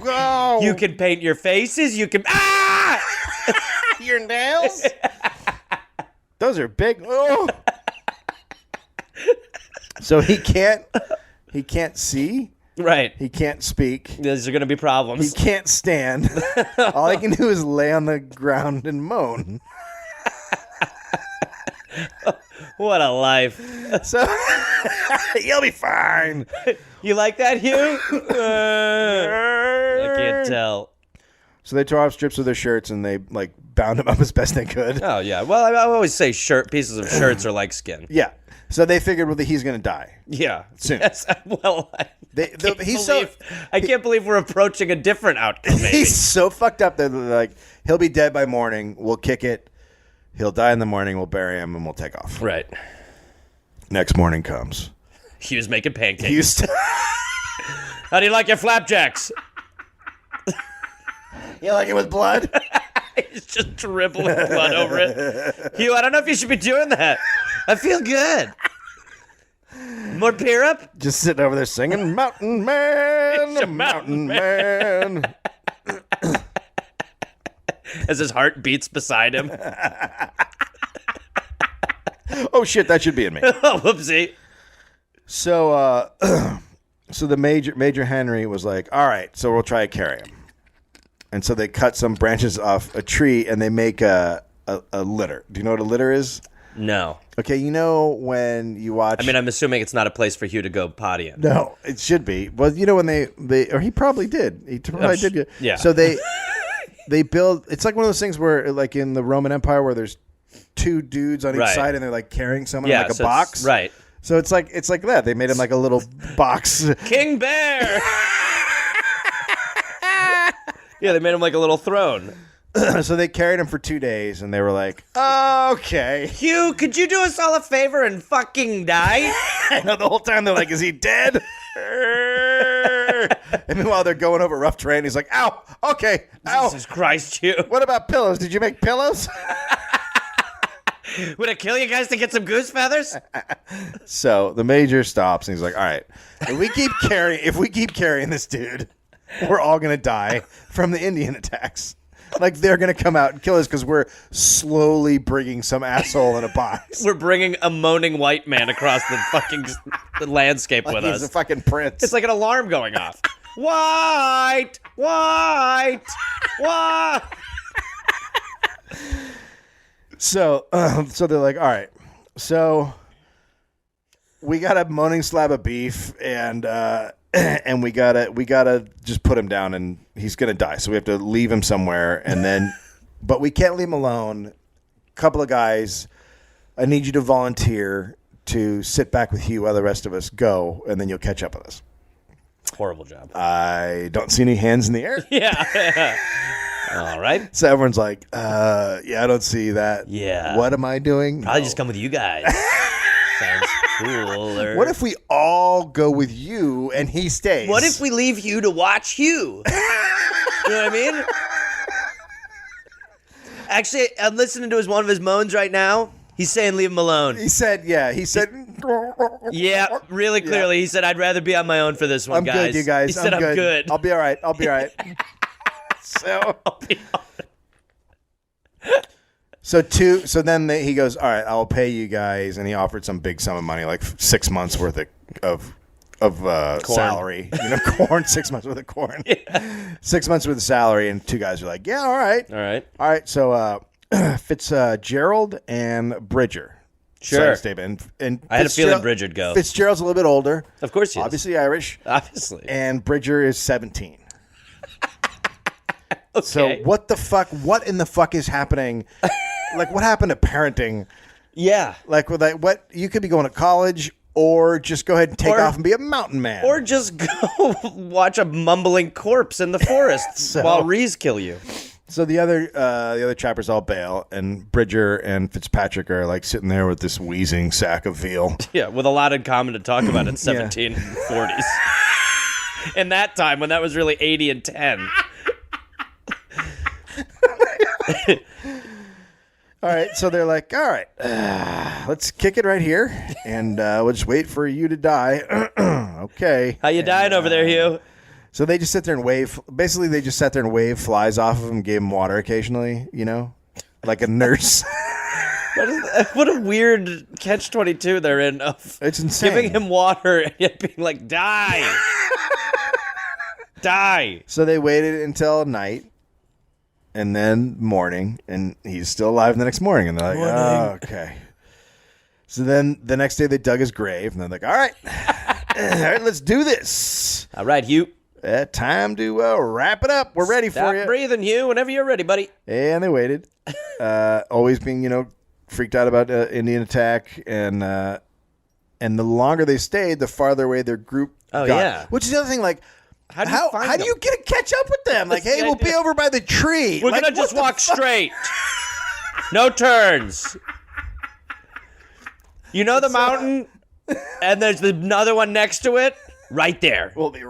[SPEAKER 2] Oh.
[SPEAKER 1] You can paint your faces. You can... Ah!
[SPEAKER 2] Your nails? Those are big. Oh. So he can't see?
[SPEAKER 1] Right.
[SPEAKER 2] He can't speak.
[SPEAKER 1] These are going to be problems.
[SPEAKER 2] He can't stand. All he can do is lay on the ground and moan.
[SPEAKER 1] What a life.
[SPEAKER 2] So you'll be fine.
[SPEAKER 1] You like that, Hugh? I can't tell.
[SPEAKER 2] So they tore off strips of their shirts and they like bound them up as best they could.
[SPEAKER 1] Oh yeah. Well, I always say pieces of shirts are like skin.
[SPEAKER 2] Yeah. So they figured, well, he's going to die.
[SPEAKER 1] Yeah.
[SPEAKER 2] Soon.
[SPEAKER 1] Yes. Well, I can't believe we're approaching a different outcome. Maybe.
[SPEAKER 2] He's so fucked up that like he'll be dead by morning. We'll kick it. He'll die in the morning. We'll bury him and we'll take off.
[SPEAKER 1] Right.
[SPEAKER 2] Next morning comes.
[SPEAKER 1] Hugh's making pancakes. How do you like your flapjacks?
[SPEAKER 2] You like it with blood?
[SPEAKER 1] He's just dribbling blood over it. Hugh, I don't know if you should be doing that. I feel good. More beer up?
[SPEAKER 2] Just sitting over there singing, Mountain Man, Mountain Man.
[SPEAKER 1] As his heart beats beside him.
[SPEAKER 2] Oh, shit, that should be in me.
[SPEAKER 1] Oh, whoopsie.
[SPEAKER 2] So, so the Major Henry was like, all right, so we'll try to carry him. And so they cut some branches off a tree and they make a litter. Do you know what a litter is?
[SPEAKER 1] No.
[SPEAKER 2] Okay, you know when you watch...
[SPEAKER 1] I mean, I'm assuming it's not a place for Hugh to go potty in.
[SPEAKER 2] No, it should be. Well, you know when they or he probably did. He probably did.
[SPEAKER 1] Yeah.
[SPEAKER 2] So they build... It's like one of those things where, like in the Roman Empire, where there's two dudes on each side and they're like carrying someone in like a box.
[SPEAKER 1] Right.
[SPEAKER 2] So it's like that. They made him like a little box.
[SPEAKER 1] King Bear! Yeah, they made him like a little throne.
[SPEAKER 2] So they carried him for 2 days, and they were like, okay.
[SPEAKER 1] Hugh, could you do us all a favor and fucking die?
[SPEAKER 2] I know, the whole time they're like, is he dead? And meanwhile, they're going over rough terrain. He's like, ow, okay, ow.
[SPEAKER 1] Jesus Christ, Hugh.
[SPEAKER 2] What about pillows? Did you make pillows?
[SPEAKER 1] Would it kill you guys to get some goose feathers?
[SPEAKER 2] So the Major stops, and he's like, all right, if we keep carrying this dude, we're all going to die from the Indian attacks. Like they're going to come out and kill us because we're slowly bringing some asshole in a box.
[SPEAKER 1] We're bringing a moaning white man across the fucking the landscape with
[SPEAKER 2] He's
[SPEAKER 1] us.
[SPEAKER 2] a fucking prince.
[SPEAKER 1] It's like an alarm going off. White, white, white.
[SPEAKER 2] So they're like, all right, so we got a moaning slab of beef, and we gotta just put him down, and he's gonna die. So we have to leave him somewhere, and then, but we can't leave him alone. A couple of guys, I need you to volunteer to sit back with Hugh while the rest of us go, and then you'll catch up with us.
[SPEAKER 1] Horrible job.
[SPEAKER 2] I don't see any hands in the air.
[SPEAKER 1] Yeah. All right.
[SPEAKER 2] So everyone's like, yeah, I don't see that.
[SPEAKER 1] Yeah.
[SPEAKER 2] What am I doing?
[SPEAKER 1] Probably just come with you guys. Sounds cooler.
[SPEAKER 2] What if we all go with you and he stays?
[SPEAKER 1] What if we leave Hugh to watch Hugh? You know what I mean? Actually, I'm listening to one of his moans right now. He's saying leave him alone.
[SPEAKER 2] He said, yeah. He said,
[SPEAKER 1] yeah, really clearly.
[SPEAKER 2] Yeah.
[SPEAKER 1] He said, I'd rather be on my own for this one,
[SPEAKER 2] I'm
[SPEAKER 1] guys.
[SPEAKER 2] good, you guys.
[SPEAKER 1] He said, I'm good.
[SPEAKER 2] I'll be all right. I'll be all right. So then he goes, all right, I'll pay you guys, and he offered some big sum of money, like 6 months worth of salary, corn, 6 months worth of corn, 6 months worth of salary, and two guys are like, yeah, all right. So Fitzgerald and Bridger.
[SPEAKER 1] Sure.
[SPEAKER 2] And
[SPEAKER 1] I had a feeling Bridger'd go.
[SPEAKER 2] Fitzgerald's a little bit older.
[SPEAKER 1] Of course he is.
[SPEAKER 2] Obviously Irish.
[SPEAKER 1] Obviously.
[SPEAKER 2] And Bridger is 17.
[SPEAKER 1] Okay.
[SPEAKER 2] So what in the fuck is happening? Like, what happened to parenting?
[SPEAKER 1] Yeah.
[SPEAKER 2] Like, what you could be going to college, or just go ahead and take off and be a mountain man.
[SPEAKER 1] Or just go watch a mumbling corpse in the forest while Rees kill you.
[SPEAKER 2] So the other chappers all bail, and Bridger and Fitzpatrick are like sitting there with this wheezing sack of veal.
[SPEAKER 1] Yeah, with a lot in common to talk about in 1740s. In that time when that was really 80 and 10.
[SPEAKER 2] All right, so they're like, all right, let's kick it right here, and we'll just wait for you to die. Okay.
[SPEAKER 1] How you dying over there, Hugh?
[SPEAKER 2] So they just sit there and wave. Basically, they just sat there and waved flies off of him, gave him water occasionally, like a nurse.
[SPEAKER 1] What a weird catch-22 they're in of
[SPEAKER 2] it's insane.
[SPEAKER 1] Giving him water and yet being like, die. Die.
[SPEAKER 2] So they waited until night. And then morning, and he's still alive the next morning. And they're like, oh, okay. So then the next day they dug his grave, and they're like, all right, let's do this.
[SPEAKER 1] All right, Hugh.
[SPEAKER 2] Time to wrap it up. We're ready for you.
[SPEAKER 1] Stop breathing, Hugh, whenever you're ready, buddy.
[SPEAKER 2] And they waited, always being, freaked out about Indian attack. And the longer they stayed, the farther away their group got.
[SPEAKER 1] Yeah.
[SPEAKER 2] Which is the other thing, like,
[SPEAKER 1] How
[SPEAKER 2] do you get to catch up with them? Like, hey, we'll be over by the tree.
[SPEAKER 1] We're going to just walk straight. No turns. You know the mountain? And there's another one next to it? Right there.
[SPEAKER 2] We'll be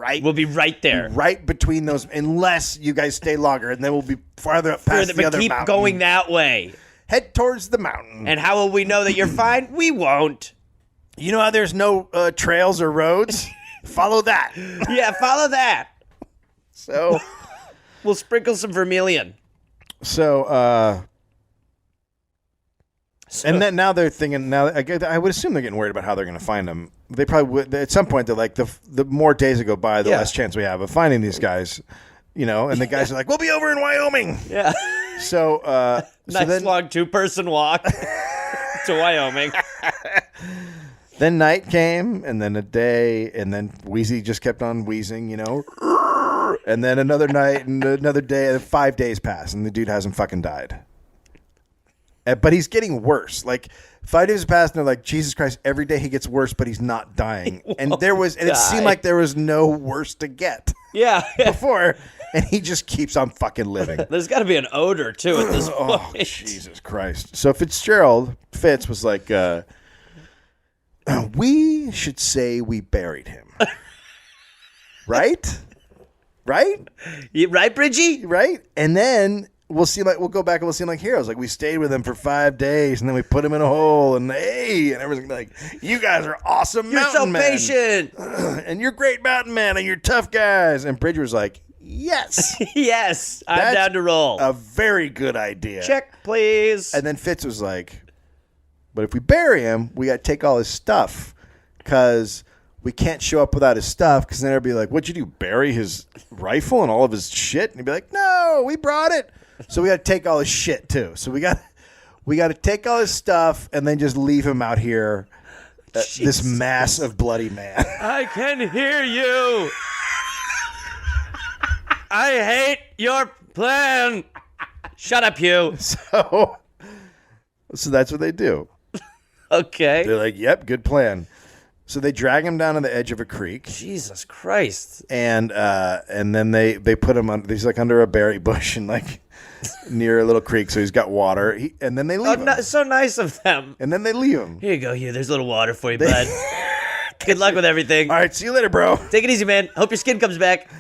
[SPEAKER 2] right
[SPEAKER 1] there.
[SPEAKER 2] Right between those, unless you guys stay longer, and then we'll be farther up past the other
[SPEAKER 1] keep
[SPEAKER 2] mountain.
[SPEAKER 1] Going that way.
[SPEAKER 2] Head towards the mountain.
[SPEAKER 1] And how will we know that you're fine? We won't.
[SPEAKER 2] You know how there's no trails or roads? Follow that.
[SPEAKER 1] Yeah, follow that.
[SPEAKER 2] So
[SPEAKER 1] we'll sprinkle some vermilion.
[SPEAKER 2] So and then now they're thinking. Now I would assume they're getting worried about how they're going to find them. They probably would, at some point. They're like, the more days that go by, the less chance we have of finding these guys. And the guys are like, we'll be over in Wyoming.
[SPEAKER 1] Yeah.
[SPEAKER 2] So
[SPEAKER 1] nice long 2-person walk to Wyoming.
[SPEAKER 2] Then night came, and then a day, and then Wheezy just kept on wheezing, and then another night, and another day, and 5 days passed, and the dude hasn't fucking died. But he's getting worse. Like, 5 days passed, and they're like, Jesus Christ, every day he gets worse, but he's not dying. And it seemed like there was no worse to get.
[SPEAKER 1] Yeah.
[SPEAKER 2] Before, and he just keeps on fucking living.
[SPEAKER 1] There's got to be an odor, too, at this point.
[SPEAKER 2] Oh, Jesus Christ. So Fitz was like, we should say we buried him. Right? Right?
[SPEAKER 1] Right, Bridgie?
[SPEAKER 2] Right? And then we'll go back and we'll seem like heroes. Like, we stayed with him for 5 days, and then we put him in a hole, and hey, and everyone's like, you guys are awesome mountain men.
[SPEAKER 1] You're so patient.
[SPEAKER 2] And you're great mountain men, and you're tough guys. And Bridger was like, yes.
[SPEAKER 1] Yes, I'm
[SPEAKER 2] That's
[SPEAKER 1] down to roll.
[SPEAKER 2] A very good idea.
[SPEAKER 1] Check, please.
[SPEAKER 2] And then Fitz was like, but if we bury him, we got to take all his stuff because we can't show up without his stuff because then they'll be like, what'd you do, bury his rifle and all of his shit? And he'd be like, no, we brought it. So we got to take all his shit too. So we got to take all his stuff and then just leave him out here, this mass of bloody man.
[SPEAKER 1] I can hear you. I hate your plan. Shut up, Hugh.
[SPEAKER 2] So that's what they do.
[SPEAKER 1] Okay.
[SPEAKER 2] They're like, yep, good plan. So they drag him down to the edge of a creek.
[SPEAKER 1] Jesus Christ.
[SPEAKER 2] And then they put him on. He's like under a berry bush and like near a little creek, so he's got water. And then they leave him.
[SPEAKER 1] So nice of them.
[SPEAKER 2] And then they leave him.
[SPEAKER 1] Here you go, Hugh. There's a little water for you, bud. Good luck with everything.
[SPEAKER 2] All right, see you later, bro.
[SPEAKER 1] Take it easy, man. Hope your skin comes back.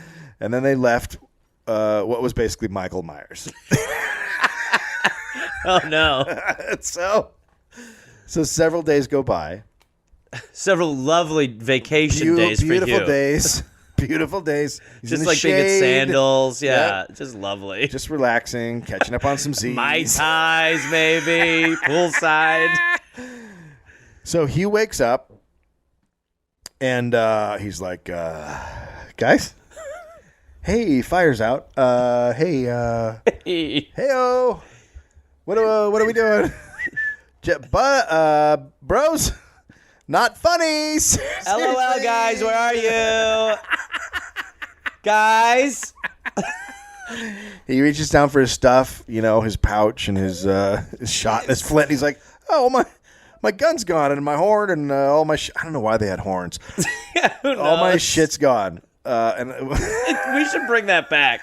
[SPEAKER 2] And then they left what was basically Michael Myers.
[SPEAKER 1] Oh no.
[SPEAKER 2] So several days go by.
[SPEAKER 1] Several lovely vacation days for you.
[SPEAKER 2] Beautiful days. Beautiful days. He's
[SPEAKER 1] Just
[SPEAKER 2] in the
[SPEAKER 1] like being in
[SPEAKER 2] shade.
[SPEAKER 1] sandals. Yeah,
[SPEAKER 2] Yep.
[SPEAKER 1] just lovely.
[SPEAKER 2] Just relaxing, catching up on some Z's.
[SPEAKER 1] Mai Tais, maybe. Poolside.
[SPEAKER 2] So Hugh wakes up, and he's like, guys? Hey, fire's out. Hey-o. What are we doing? Bros? Not funny.
[SPEAKER 1] LOL, guys. Where are you? Guys?
[SPEAKER 2] He reaches down for his stuff, his pouch and his shot and his flint. He's like, oh, my gun's gone and my horn and all my I don't know why they had horns.
[SPEAKER 1] Who knows?
[SPEAKER 2] All my shit's gone. And
[SPEAKER 1] we should bring that back.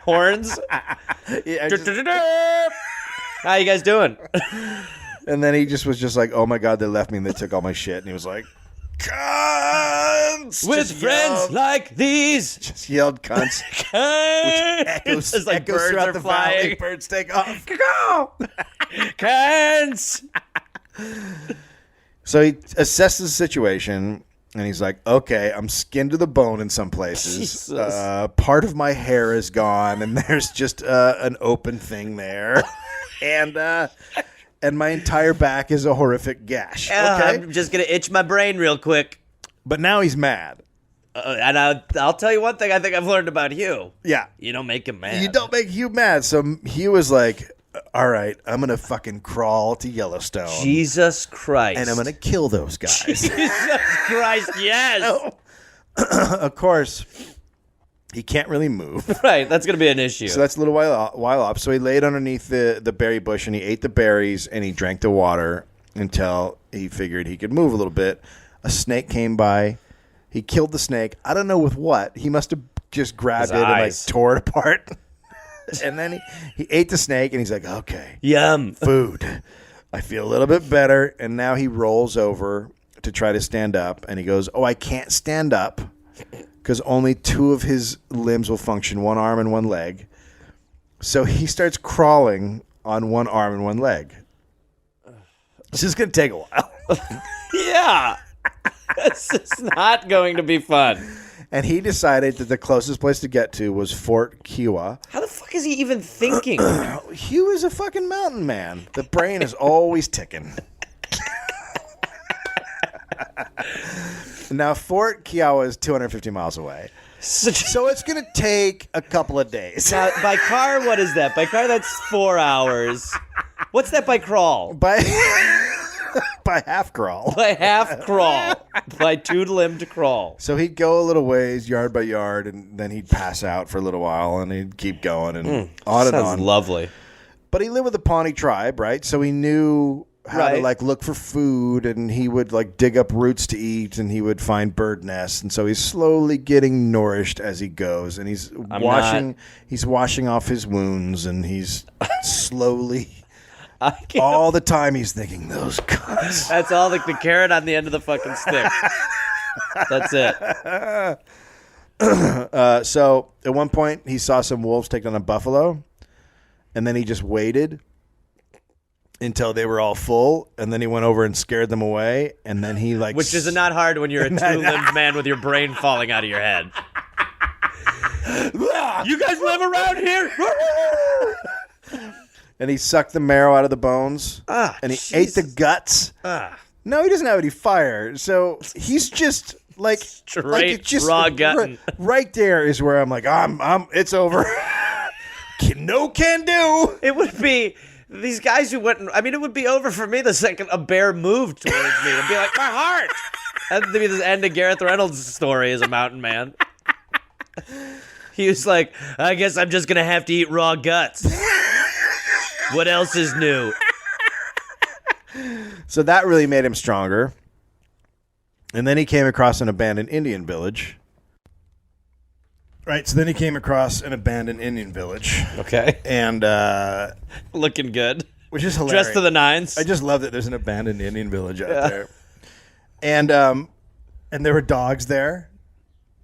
[SPEAKER 1] Horns.
[SPEAKER 2] yeah,
[SPEAKER 1] How you guys doing?
[SPEAKER 2] and then he just was just like, oh my God, they left me and they took all my shit. And he was like, cunts!
[SPEAKER 1] With
[SPEAKER 2] Just
[SPEAKER 1] friends
[SPEAKER 2] yelled,
[SPEAKER 1] like these.
[SPEAKER 2] just yelled cunts.
[SPEAKER 1] It's just like
[SPEAKER 2] echoes
[SPEAKER 1] birds
[SPEAKER 2] throughout
[SPEAKER 1] are
[SPEAKER 2] the valley.
[SPEAKER 1] flying.
[SPEAKER 2] Birds take off.
[SPEAKER 1] Cunts.
[SPEAKER 2] So he assesses the situation, and he's like, okay, I'm skinned to the bone in some places.
[SPEAKER 1] Jesus.
[SPEAKER 2] Part of my hair is gone, and there's just an open thing there. And my entire back is a horrific gash. Okay?
[SPEAKER 1] I'm just going to itch my brain real quick.
[SPEAKER 2] But now he's mad.
[SPEAKER 1] And I'll tell you one thing I think I've learned about Hugh.
[SPEAKER 2] Yeah.
[SPEAKER 1] You don't make him mad.
[SPEAKER 2] You don't make Hugh mad. So Hugh was like, all right, I'm going to fucking crawl to Yellowstone.
[SPEAKER 1] Jesus Christ.
[SPEAKER 2] And I'm going to kill those guys.
[SPEAKER 1] Jesus Christ, yes.
[SPEAKER 2] Of course, he can't really move.
[SPEAKER 1] Right, that's going to be an issue.
[SPEAKER 2] So that's a little while off. So he laid underneath the berry bush and he ate the berries and he drank the water until he figured he could move a little bit. A snake came by. He killed the snake. I don't know with what. He must have just grabbed
[SPEAKER 1] His
[SPEAKER 2] it and like
[SPEAKER 1] eyes.
[SPEAKER 2] tore it apart. And then he ate the snake and he's like, okay,
[SPEAKER 1] Yum.
[SPEAKER 2] food. I feel a little bit better. And now he rolls over to try to stand up. And he goes, oh, I can't stand up because only two of his limbs will function, one arm and one leg. So he starts crawling on one arm and one leg. This is going to take a while.
[SPEAKER 1] Yeah. This is not going to be fun.
[SPEAKER 2] And he decided that the closest place to get to was Fort Kiowa.
[SPEAKER 1] How the fuck is he even thinking?
[SPEAKER 2] Hugh is a fucking mountain man. The brain is always ticking. Now, Fort Kiowa is 250 miles away. So it's going to take a couple of days.
[SPEAKER 1] Now, by car, what is that? By car, that's 4 hours. What's that by crawl?
[SPEAKER 2] By half crawl.
[SPEAKER 1] By half crawl. By two-limbed crawl.
[SPEAKER 2] So he'd go a little ways, yard by yard, and then he'd pass out for a little while, and he'd keep going, and on and
[SPEAKER 1] Sounds
[SPEAKER 2] on.
[SPEAKER 1] lovely.
[SPEAKER 2] But he lived with the Pawnee tribe, right? So he knew how to
[SPEAKER 1] Right.
[SPEAKER 2] like look for food, and he would like dig up roots to eat, and he would find bird nests, and so he's slowly getting nourished as he goes, and he's washing off his wounds, and he's slowly. All the time he's thinking, those cunts.
[SPEAKER 1] That's all the carrot on the end of the fucking stick. That's it.
[SPEAKER 2] So at one point he saw some wolves take down a buffalo, and then he just waited until they were all full, and then he went over and scared them away, and then he like...
[SPEAKER 1] Which is not hard when you're a two-limbed man with your brain falling out of your head. You guys live around here?
[SPEAKER 2] And he sucked the marrow out of the bones. And he ate the guts. No, he doesn't have any fire. So he's just like
[SPEAKER 1] straight raw gutting.
[SPEAKER 2] Right there is where I'm like, it's over. No can do.
[SPEAKER 1] It would be these guys who went. I mean, it would be over for me the second a bear moved towards me. It'd be like my heart. That'd be the end of Gareth Reynolds' story as a mountain man. He was like, I guess I'm just gonna have to eat raw guts. What else is new?
[SPEAKER 2] So that really made him stronger. And then he came across an abandoned Indian village. Right, so then he came across an abandoned Indian village.
[SPEAKER 1] Okay.
[SPEAKER 2] And
[SPEAKER 1] looking good.
[SPEAKER 2] Which is hilarious.
[SPEAKER 1] Dressed to the nines.
[SPEAKER 2] I just love that there's an abandoned Indian village out there. And there were dogs there,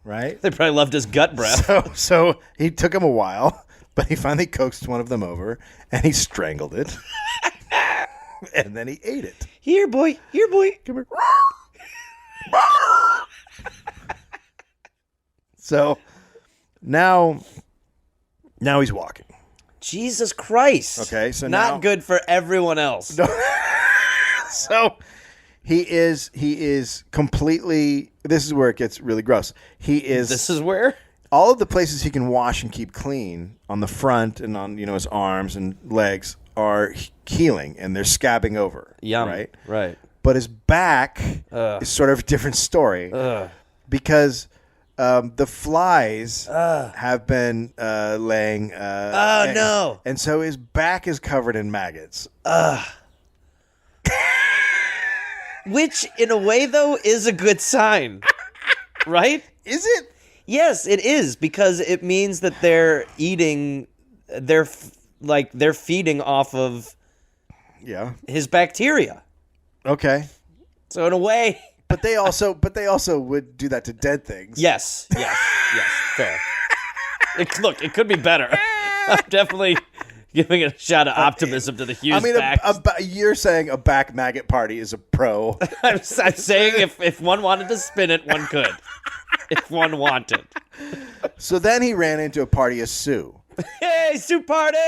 [SPEAKER 2] right?
[SPEAKER 1] They probably loved his gut breath.
[SPEAKER 2] So he took him a while, but he finally coaxed one of them over and he strangled it. And then he ate it.
[SPEAKER 1] Here, boy. Come here.
[SPEAKER 2] So now he's walking.
[SPEAKER 1] Jesus Christ.
[SPEAKER 2] Okay, so
[SPEAKER 1] not good for everyone else.
[SPEAKER 2] No. So he is completely. This is where it gets really gross.
[SPEAKER 1] This is where
[SPEAKER 2] all of the places he can wash and keep clean on the front and on his arms and legs are healing and they're scabbing over.
[SPEAKER 1] Yum. Right.
[SPEAKER 2] But his back is sort of a different story because the flies have been laying.
[SPEAKER 1] No!
[SPEAKER 2] And so his back is covered in maggots.
[SPEAKER 1] Which, in a way, though, is a good sign, right?
[SPEAKER 2] Is it?
[SPEAKER 1] Yes, it is, because it means that they're eating. They're feeding off of his bacteria.
[SPEAKER 2] Okay.
[SPEAKER 1] So in a way,
[SPEAKER 2] but they also would do that to dead things.
[SPEAKER 1] Yes, fair. It could be better. I'm definitely giving it a shot of optimism to the Hughes back.
[SPEAKER 2] You're saying a back maggot party is a pro.
[SPEAKER 1] I'm saying if one wanted to spin it, one could. If one wanted.
[SPEAKER 2] So then he ran into a party of Sioux.
[SPEAKER 1] Hey, Sioux party!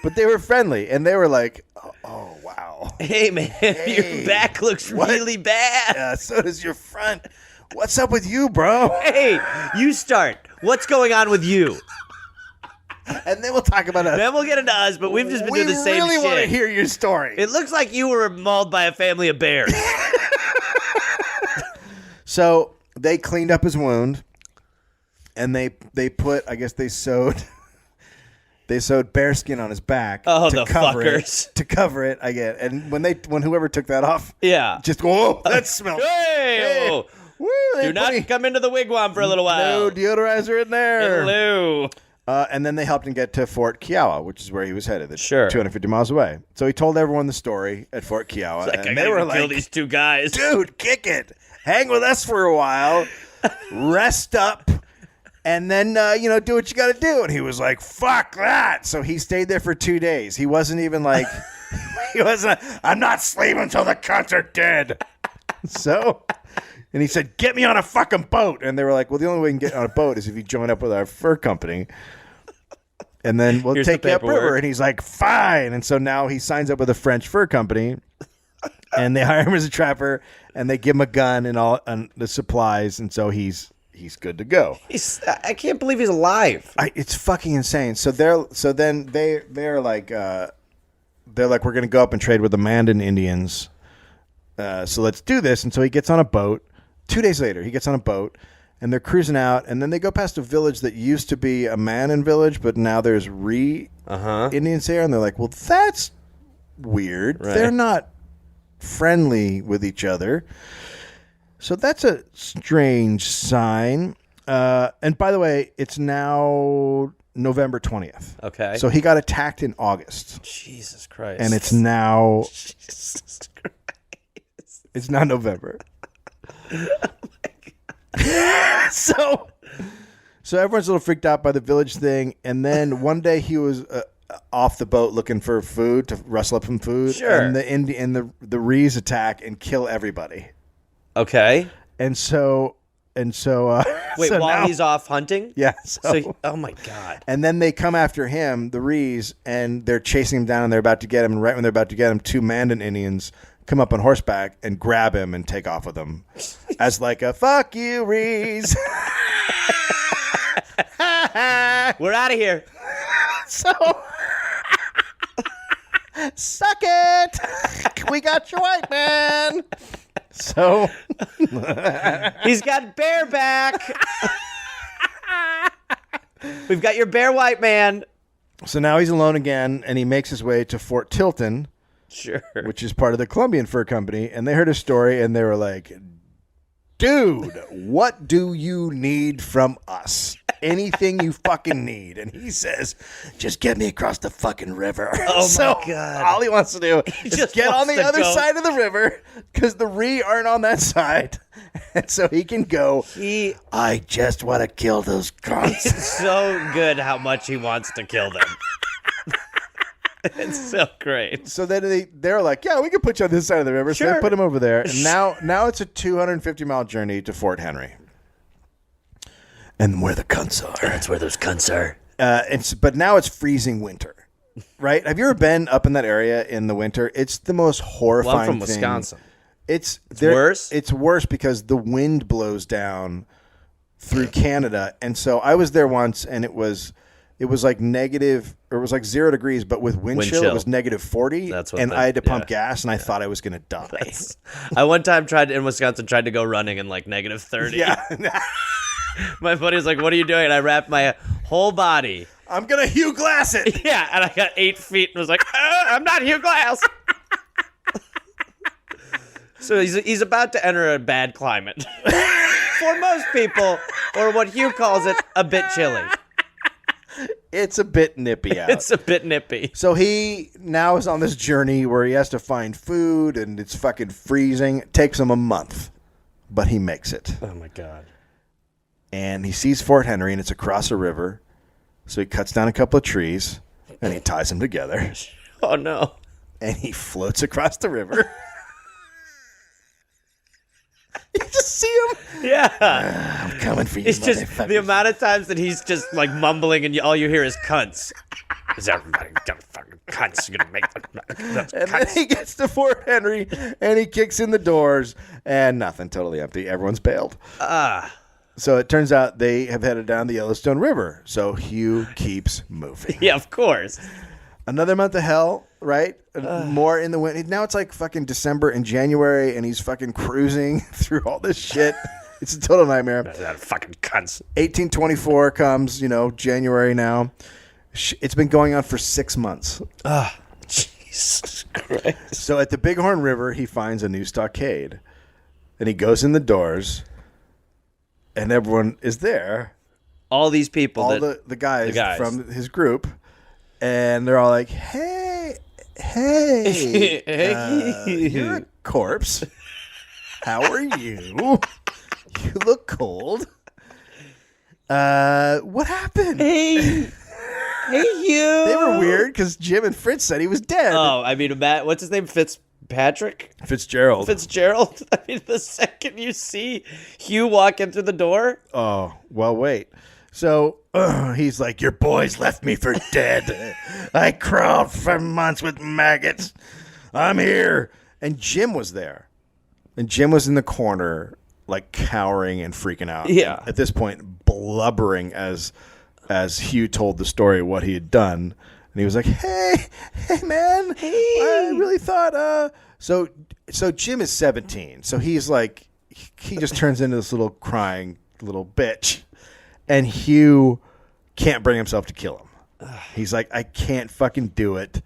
[SPEAKER 2] But they were friendly, and they were like, oh wow.
[SPEAKER 1] Hey, man, your back looks really bad.
[SPEAKER 2] Yeah, so does your front. What's up with you, bro?
[SPEAKER 1] Hey, you start. What's going on with you?
[SPEAKER 2] And then we'll talk about us.
[SPEAKER 1] Then we'll get into us, but we've just been doing the same shit.
[SPEAKER 2] We really want to hear your story.
[SPEAKER 1] It looks like you were mauled by a family of bears.
[SPEAKER 2] So they cleaned up his wound, and they put, I guess they sewed bearskin on his back.
[SPEAKER 1] Oh,
[SPEAKER 2] to
[SPEAKER 1] the
[SPEAKER 2] cover
[SPEAKER 1] fuckers.
[SPEAKER 2] To cover it, I get. And when whoever took that off, just whoa, that smells.
[SPEAKER 1] Hey,
[SPEAKER 2] woo,
[SPEAKER 1] do not come into the wigwam for a little while.
[SPEAKER 2] No deodorizer in there.
[SPEAKER 1] Hello.
[SPEAKER 2] And then they helped him get to Fort Kiowa, which is where he was headed. It's
[SPEAKER 1] sure.
[SPEAKER 2] 250 miles away. So he told everyone the story at Fort Kiowa.
[SPEAKER 1] It's like,
[SPEAKER 2] and
[SPEAKER 1] they were like, kill these two guys.
[SPEAKER 2] Dude, kick it. Hang with us for a while. Rest up. And then, do what you got to do. And he was like, fuck that. So he stayed there for 2 days. He wasn't even like, I'm not sleeping until the cunts are dead. So, and he said, get me on a fucking boat. And they were like, well, the only way we can get on a boat is if you join up with our fur company. And then we'll take you upriver. And he's like, fine. And so now he signs up with a French fur company. And they hire him as a trapper. And they give him a gun and all and the supplies. And so he's good to go.
[SPEAKER 1] I can't believe he's alive.
[SPEAKER 2] It's fucking insane. So they're like we're gonna go up and trade with the Mandan Indians. So let's do this. And so he gets on a boat. 2 days later, he gets on a boat, and they're cruising out. And then they go past a village that used to be a Mandan village, but now there's Indians there. And they're like, well, that's weird. Right. They're not friendly with each other. So that's a strange sign. And by the way, it's now November 20th.
[SPEAKER 1] Okay.
[SPEAKER 2] So he got attacked in August.
[SPEAKER 1] Jesus Christ.
[SPEAKER 2] And it's now...
[SPEAKER 1] Jesus Christ.
[SPEAKER 2] It's not November. So everyone's a little freaked out by the village thing. And then one day he was... off the boat looking for food to rustle up some food.
[SPEAKER 1] Sure.
[SPEAKER 2] And the Rees attack and kill everybody.
[SPEAKER 1] Okay.
[SPEAKER 2] And so And so
[SPEAKER 1] Wait,
[SPEAKER 2] so
[SPEAKER 1] while
[SPEAKER 2] now-
[SPEAKER 1] he's off hunting?
[SPEAKER 2] yeah.
[SPEAKER 1] Oh my God.
[SPEAKER 2] And then they come after him, the Rees, and they're chasing him down, and they're about to get him. And right when they're about to get him, 2 Mandan Indians come up on horseback and grab him and take off with him as like a fuck you, Rees.
[SPEAKER 1] We're out of here.
[SPEAKER 2] So suck it. We got your white man. So
[SPEAKER 1] He's got bear back. We've got your bear, white man.
[SPEAKER 2] So now he's alone again, and he makes his way to Fort Tilton,
[SPEAKER 1] Sure.
[SPEAKER 2] which is part of the Columbian Fur Company, and they heard his story, and they were like, dude, what do you need from us? Anything you fucking need. And he says, just get me across the fucking river.
[SPEAKER 1] Oh,
[SPEAKER 2] so
[SPEAKER 1] my God.
[SPEAKER 2] all he wants to do is
[SPEAKER 1] just
[SPEAKER 2] get on
[SPEAKER 1] wants
[SPEAKER 2] the
[SPEAKER 1] to
[SPEAKER 2] other
[SPEAKER 1] go.
[SPEAKER 2] side of the river because the Ree aren't on that side. And so he can go, I just want to kill those cunts.
[SPEAKER 1] It's so good how much he wants to kill them. It's so great.
[SPEAKER 2] So then they're like, yeah, we can put you on this side of the river. So
[SPEAKER 1] Sure.
[SPEAKER 2] they put him over there. And now it's a 250-mile journey to Fort Henry. And where the cunts are.
[SPEAKER 1] That's where those cunts are.
[SPEAKER 2] But now it's freezing winter, right? Have you ever been up in that area in the winter? It's the most horrifying
[SPEAKER 1] Well, I'm from
[SPEAKER 2] thing.
[SPEAKER 1] Wisconsin.
[SPEAKER 2] It's
[SPEAKER 1] worse?
[SPEAKER 2] It's worse because the wind blows down through Canada. And so I was there once, and it was like negative, or it was like 0 degrees, but with wind chill, it was negative 40.
[SPEAKER 1] That's what
[SPEAKER 2] and I had to pump gas, and I thought I was going to die.
[SPEAKER 1] I one time tried to go running in like negative 30.
[SPEAKER 2] Yeah.
[SPEAKER 1] My buddy was like, what are you doing? And I wrapped my whole body.
[SPEAKER 2] I'm going to Hugh Glass it.
[SPEAKER 1] Yeah, and I got 8 feet and was like, I'm not Hugh Glass. So he's about to enter a bad climate. For most people, or what Hugh calls it, a bit chilly.
[SPEAKER 2] It's a bit nippy out.
[SPEAKER 1] It's a bit nippy.
[SPEAKER 2] So he now is on this journey where he has to find food, and it's fucking freezing. It takes him a month, but he makes it.
[SPEAKER 1] Oh, my God.
[SPEAKER 2] And he sees Fort Henry, and it's across a river. So he cuts down a couple of trees, and he ties them together,
[SPEAKER 1] Oh, no.
[SPEAKER 2] and he floats across the river. You just see him.
[SPEAKER 1] Yeah.
[SPEAKER 2] I'm coming for you,
[SPEAKER 1] It's just
[SPEAKER 2] motherfuckers.
[SPEAKER 1] the amount of times that he's just like mumbling and all you hear is cunts. Is everybody gonna fucking cunts? You're gonna make them
[SPEAKER 2] And then
[SPEAKER 1] cunts.
[SPEAKER 2] he gets to Fort Henry, and he kicks in the doors, and nothing, totally empty. Everyone's bailed. So it turns out they have headed down the Yellowstone River. So Hugh keeps moving.
[SPEAKER 1] Yeah, of course.
[SPEAKER 2] Another month of hell, right? More in the winter. Now it's like fucking December and January, and he's fucking cruising through all this shit. It's a total nightmare.
[SPEAKER 1] That fucking cunts.
[SPEAKER 2] 1824 comes, January now. It's been going on for 6 months.
[SPEAKER 1] Jesus Christ.
[SPEAKER 2] So at the Bighorn River, he finds a new stockade, and he goes in the doors, and everyone is there.
[SPEAKER 1] All these people.
[SPEAKER 2] All
[SPEAKER 1] that,
[SPEAKER 2] the guys
[SPEAKER 1] guys.
[SPEAKER 2] from his group, and they're all like, hey, you're a corpse. How are you? You look cold. What happened?
[SPEAKER 1] Hey, Hugh.
[SPEAKER 2] They were weird because Jim and Fritz said he was dead.
[SPEAKER 1] Oh, I mean, what's his name? Fitzpatrick?
[SPEAKER 2] Fitzgerald.
[SPEAKER 1] Fitzgerald? I mean, the second you see Hugh walk in through the door.
[SPEAKER 2] Oh, well, wait. So he's like, your boys left me for dead. I crawled for months with maggots. I'm here. And Jim was there. And Jim was in the corner, like cowering and freaking out.
[SPEAKER 1] Yeah.
[SPEAKER 2] And at this point, blubbering as Hugh told the story of what he had done. And he was like, hey, man.
[SPEAKER 1] Hey.
[SPEAKER 2] I really thought. So Jim is 17. So he's like, he just turns into this little crying little bitch. And Hugh can't bring himself to kill him. He's like, I can't fucking do it.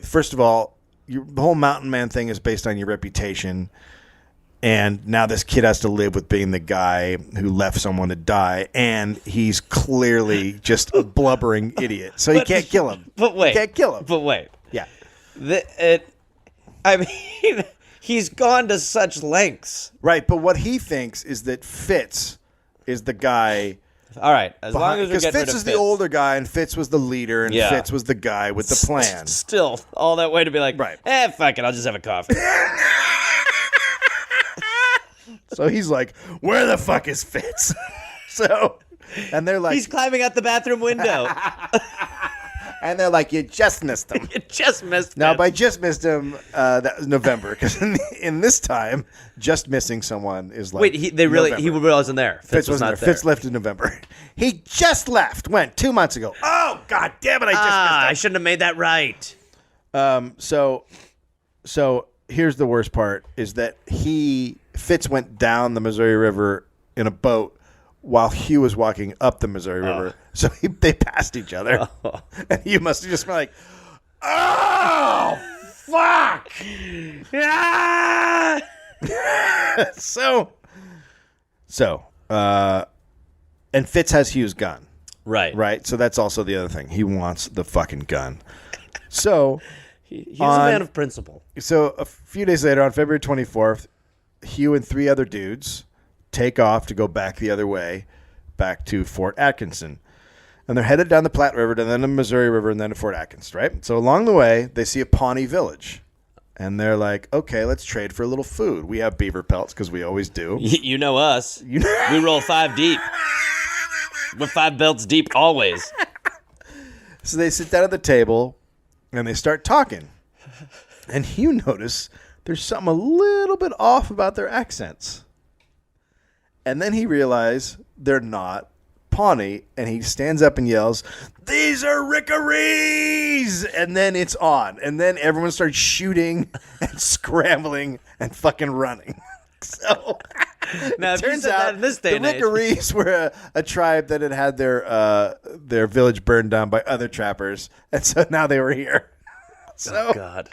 [SPEAKER 2] First of all, the whole mountain man thing is based on your reputation. And now this kid has to live with being the guy who left someone to die. And he's clearly just a blubbering idiot. So he can't kill him.
[SPEAKER 1] But wait.
[SPEAKER 2] He can't kill him.
[SPEAKER 1] But wait.
[SPEAKER 2] Yeah.
[SPEAKER 1] I mean, he's gone to such lengths.
[SPEAKER 2] Right. But what he thinks is that Fitz is the guy.
[SPEAKER 1] All right, as long as we're
[SPEAKER 2] Because
[SPEAKER 1] getting
[SPEAKER 2] Fitz
[SPEAKER 1] rid of
[SPEAKER 2] is the older guy, and Fitz was the leader, and
[SPEAKER 1] Yeah.
[SPEAKER 2] Fitz was the guy with the plan.
[SPEAKER 1] Still, all that way to be like,
[SPEAKER 2] Right.
[SPEAKER 1] fuck it, I'll just have a coffee.
[SPEAKER 2] So he's like, where the fuck is Fitz? So, and they're like,
[SPEAKER 1] He's climbing out the bathroom window.
[SPEAKER 2] and they're like, you just missed him.
[SPEAKER 1] You just missed
[SPEAKER 2] Now,
[SPEAKER 1] him.
[SPEAKER 2] by just missed him, that was November. Because in this time, just missing someone is like
[SPEAKER 1] Wait, he wasn't there.
[SPEAKER 2] Fitz
[SPEAKER 1] was
[SPEAKER 2] wasn't
[SPEAKER 1] not
[SPEAKER 2] there. Fitz left in November. He just left. Went 2 months ago. Oh, God damn it. I just missed him.
[SPEAKER 1] I shouldn't have made that right.
[SPEAKER 2] So here's the worst part is that Fitz went down the Missouri River in a boat while Hugh was walking up the Missouri River. So they passed each other. And Hugh must have just been like, oh, fuck.
[SPEAKER 1] Ah!
[SPEAKER 2] And Fitz has Hugh's gun.
[SPEAKER 1] Right.
[SPEAKER 2] So that's also the other thing. He wants the fucking gun. So
[SPEAKER 1] he's a man of principle.
[SPEAKER 2] So a few days later, on February 24th, Hugh and 3 other dudes take off to go back the other way, back to Fort Atkinson. And they're headed down the Platte River, and then the Missouri River, and then to Fort Atkinson, right? So along the way, they see a Pawnee village. And they're like, okay, let's trade for a little food. We have beaver pelts, because we always do.
[SPEAKER 1] You know us. We roll 5 deep. We're 5 belts deep always.
[SPEAKER 2] So they sit down at the table, and they start talking. And Hugh notice there's something a little bit off about their accents. And then he realizes they're not Pawnee, and he stands up and yells, "These are Rickarees!" And then it's on. And then everyone starts shooting and scrambling and fucking running. So
[SPEAKER 1] now,
[SPEAKER 2] it
[SPEAKER 1] if you
[SPEAKER 2] turns
[SPEAKER 1] said
[SPEAKER 2] out
[SPEAKER 1] that in this day
[SPEAKER 2] the
[SPEAKER 1] and age,
[SPEAKER 2] Rickarees were a tribe that had their village burned down by other trappers. And so now they were here. So,
[SPEAKER 1] oh, God.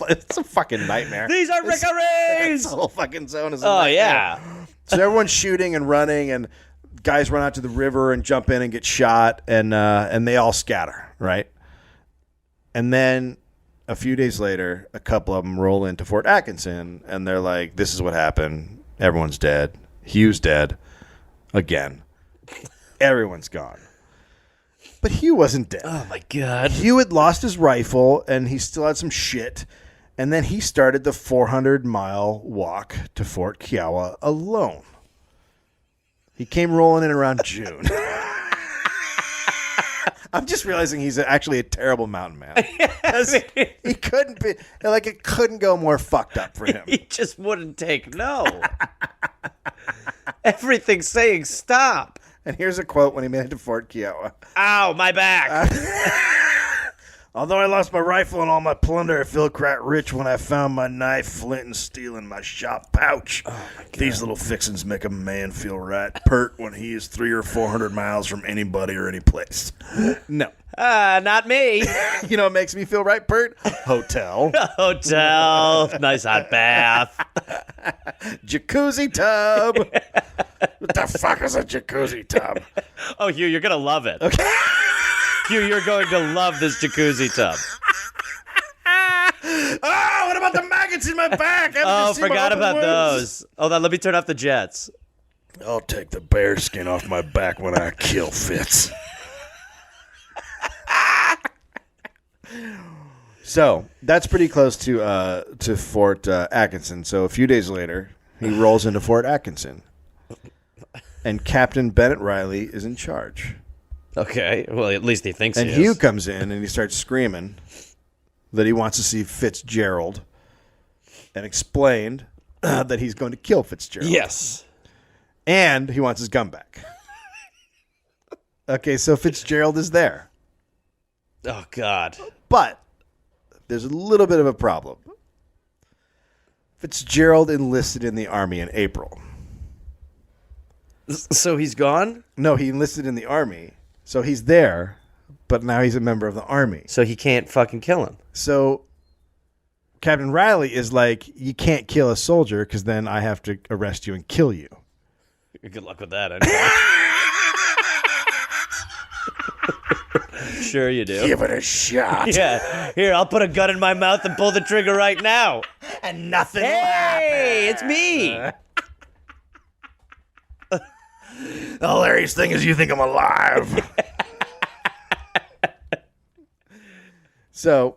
[SPEAKER 2] It's a fucking nightmare.
[SPEAKER 1] These are Rickarees!
[SPEAKER 2] This whole fucking zone is a
[SPEAKER 1] Oh,
[SPEAKER 2] nightmare.
[SPEAKER 1] yeah.
[SPEAKER 2] So everyone's shooting and running, and guys run out to the river and jump in and get shot, and they all scatter, right? And then a few days later, a couple of them roll into Fort Atkinson, and they're like, this is what happened. Everyone's dead. Hugh's dead. Again. Everyone's gone. But Hugh wasn't dead.
[SPEAKER 1] Oh, my God.
[SPEAKER 2] Hugh had lost his rifle, and he still had some shit. And then he started the 400-mile walk to Fort Kiowa alone. He came rolling in around June. I'm just realizing he's actually a terrible mountain man. He couldn't be, like, it couldn't go more fucked up for him.
[SPEAKER 1] He just wouldn't take no. Everything's saying stop.
[SPEAKER 2] And here's a quote when he made it to Fort Kiowa.
[SPEAKER 1] Ow, my back.
[SPEAKER 2] Although I lost my rifle and all my plunder, I feel quite rich when I found my knife, flint, and steel in my shop pouch. Oh, these little fixins make a man feel right pert when he is 300 or 400 miles from anybody or any place. No.
[SPEAKER 1] Not me.
[SPEAKER 2] You know what makes me feel right pert? Hotel.
[SPEAKER 1] Hotel. Nice hot bath.
[SPEAKER 2] Jacuzzi tub. What the fuck is a jacuzzi tub?
[SPEAKER 1] Oh, Hugh, you're going to love it.
[SPEAKER 2] Okay.
[SPEAKER 1] Hugh, you're going to love this jacuzzi tub.
[SPEAKER 2] Oh, what about the maggots in my back?
[SPEAKER 1] Oh, forgot about those. Hold on, let me turn off the jets.
[SPEAKER 2] I'll take the bear skin off my back when I kill Fitz. So that's pretty close to Fort Atkinson. So a few days later, he rolls into Fort Atkinson, and Captain Bennett Riley is in charge.
[SPEAKER 1] Okay, well, at least he thinks
[SPEAKER 2] and
[SPEAKER 1] he
[SPEAKER 2] Hugh
[SPEAKER 1] is.
[SPEAKER 2] comes in and he starts screaming that he wants to see Fitzgerald, and explained that he's going to kill Fitzgerald.
[SPEAKER 1] Yes.
[SPEAKER 2] And he wants his gun back. Okay, so Fitzgerald is there.
[SPEAKER 1] Oh, God.
[SPEAKER 2] But there's a little bit of a problem. Fitzgerald enlisted in the Army in April.
[SPEAKER 1] So he's gone?
[SPEAKER 2] No, he enlisted in the Army. So he's there, but now he's a member of the Army.
[SPEAKER 1] So he can't fucking kill him.
[SPEAKER 2] So Captain Riley is like, you can't kill a soldier because then I have to arrest you and kill you.
[SPEAKER 1] Good luck with that, anyway. Sure you do.
[SPEAKER 2] Give it a shot.
[SPEAKER 1] Yeah. Here, I'll put a gun in my mouth and pull the trigger right now.
[SPEAKER 2] And nothing will
[SPEAKER 1] Hey,
[SPEAKER 2] happen.
[SPEAKER 1] it's me.
[SPEAKER 2] The hilarious thing is you think I'm alive.
[SPEAKER 1] So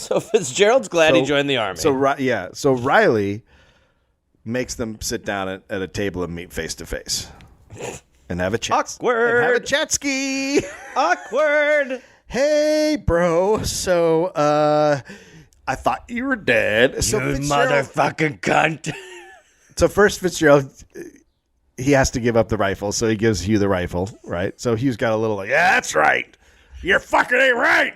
[SPEAKER 1] So Fitzgerald's glad he joined the army.
[SPEAKER 2] So Riley makes them sit down at a table and meet face to face and have a chat.
[SPEAKER 1] Awkward.
[SPEAKER 2] And have a chat ski.
[SPEAKER 1] Awkward.
[SPEAKER 2] Hey, bro. So, I thought you were dead. So
[SPEAKER 1] You motherfucking cunt.
[SPEAKER 2] So first, Fitzgerald, he has to give up the rifle, so he gives Hugh the rifle, right? So Hugh's got a little like, yeah, that's right. You're fucking ain't right.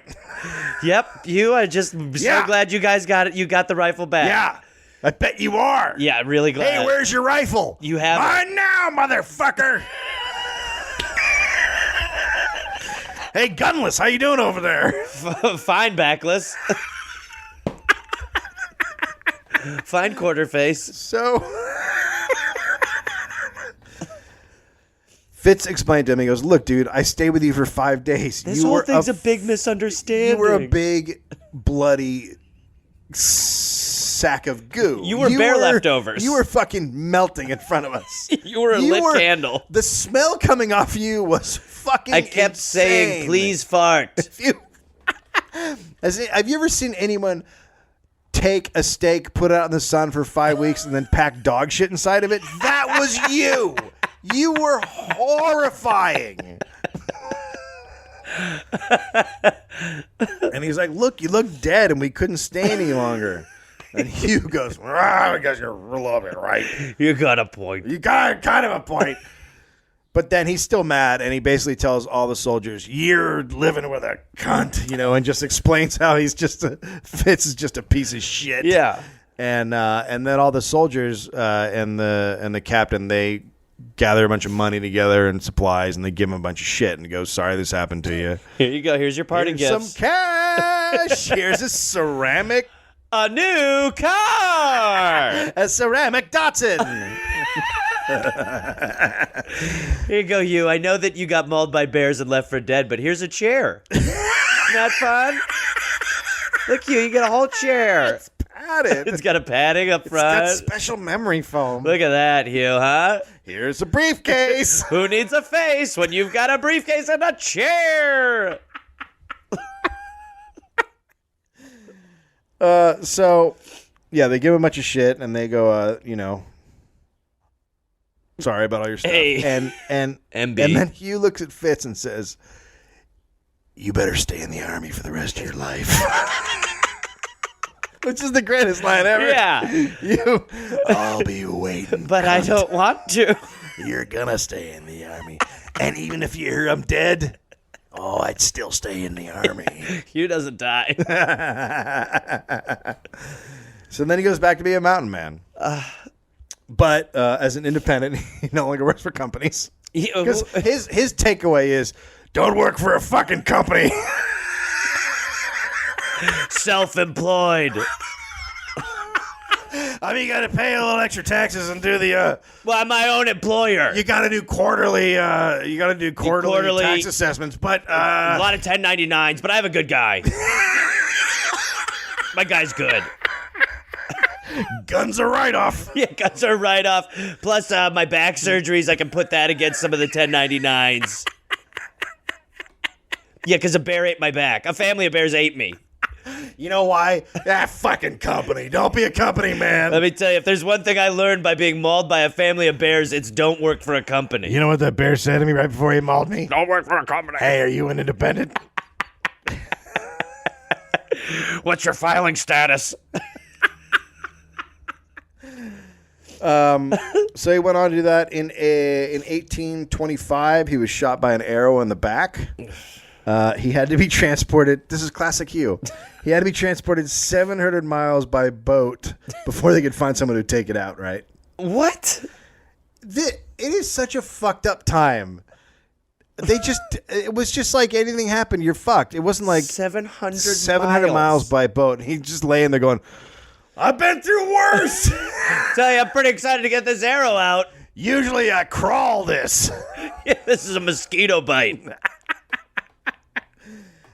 [SPEAKER 1] Yep, Hugh, I just so glad you guys got it. You got the rifle back.
[SPEAKER 2] Yeah, I bet you are.
[SPEAKER 1] Yeah, really glad.
[SPEAKER 2] Hey, where's your rifle?
[SPEAKER 1] You have
[SPEAKER 2] mine now, motherfucker. Hey, Gunless, how you doing over there?
[SPEAKER 1] Fine, backless. Fine, Quarterface.
[SPEAKER 2] So Fitz explained to him, he goes, look, dude, I stayed with you for 5 days.
[SPEAKER 1] This whole thing's a big misunderstanding.
[SPEAKER 2] You were a big, bloody sack of goo.
[SPEAKER 1] You were bear leftovers.
[SPEAKER 2] You were fucking melting in front of us.
[SPEAKER 1] You were a lit candle.
[SPEAKER 2] The smell coming off you was fucking
[SPEAKER 1] I kept saying, please fart.
[SPEAKER 2] Have you ever seen anyone take a steak, put it out in the sun for 5 weeks, and then pack dog shit inside of it? That was you. You were horrifying. And he's like, look, you look dead, and we couldn't stay any longer. And Hugh goes, because you're a little bit right.
[SPEAKER 1] You got a point.
[SPEAKER 2] You got kind of a point. But then he's still mad, and he basically tells all the soldiers, you're living with a cunt, and just explains how Fitz is just a piece of shit.
[SPEAKER 1] Yeah.
[SPEAKER 2] And then all the soldiers and the captain, they gather a bunch of money together and supplies, and they give him a bunch of shit and go, sorry this happened to you.
[SPEAKER 1] Here you go. Here's your parting gifts.
[SPEAKER 2] Some cash. Here's a ceramic.
[SPEAKER 1] A new car.
[SPEAKER 2] A ceramic Datsun.
[SPEAKER 1] Here you go, Hugh. I know that you got mauled by bears and left for dead, but here's a chair. Not fun? Look, Hugh, you got a whole chair.
[SPEAKER 2] It's padded.
[SPEAKER 1] It's got a padding up front.
[SPEAKER 2] It's got special memory foam.
[SPEAKER 1] Look at that, Hugh, huh?
[SPEAKER 2] Here's a briefcase.
[SPEAKER 1] Who needs a face when you've got a briefcase and a chair?
[SPEAKER 2] So, yeah, they give him a bunch of shit, and they go, sorry about all your stuff.
[SPEAKER 1] Hey.
[SPEAKER 2] And
[SPEAKER 1] MB.
[SPEAKER 2] And then Hugh looks at Fitz and says, you better stay in the army for the rest of your life. Which is the greatest line ever.
[SPEAKER 1] Yeah.
[SPEAKER 2] I'll be waiting.
[SPEAKER 1] But I don't want to.
[SPEAKER 2] You're gonna stay in the army. And even if you hear I'm dead, I'd still stay in the army.
[SPEAKER 1] Hugh doesn't die.
[SPEAKER 2] So then he goes back to be a mountain man. But as an independent, he no longer works for companies. Because his takeaway is, don't work for a fucking company.
[SPEAKER 1] Self-employed.
[SPEAKER 2] I mean, you got to pay a little extra taxes and do the.
[SPEAKER 1] Well, I'm my own employer.
[SPEAKER 2] You got to do quarterly. Quarterly tax assessments, but
[SPEAKER 1] a lot of 1099s. But I have a good guy. My guy's good.
[SPEAKER 2] Guns are write-off.
[SPEAKER 1] Yeah, guns are write-off. Plus, my back surgeries, I can put that against some of the 1099s. Yeah, because a bear ate my back. A family of bears ate me.
[SPEAKER 2] You know why? That fucking company. Don't be a company man.
[SPEAKER 1] Let me tell you, if there's one thing I learned by being mauled by a family of bears, it's don't work for a company.
[SPEAKER 2] You know what that bear said to me right before he mauled me?
[SPEAKER 1] Don't work for a company.
[SPEAKER 2] Hey, are you an independent?
[SPEAKER 1] What's your filing status?
[SPEAKER 2] So he went on to do that. In 1825, he was shot by an arrow in the back. He had to be transported. This is classic Hugh. He had to be transported 700 miles by boat before they could find someone who'd take it out, right?
[SPEAKER 1] What?
[SPEAKER 2] It is such a fucked up time. It was just like anything happened, you're fucked. It wasn't like
[SPEAKER 1] 700
[SPEAKER 2] miles by boat. He's just laying there going, I've been through worse.
[SPEAKER 1] Tell you, I'm pretty excited to get this arrow out.
[SPEAKER 2] Usually I crawl this.
[SPEAKER 1] Yeah, this is a mosquito bite.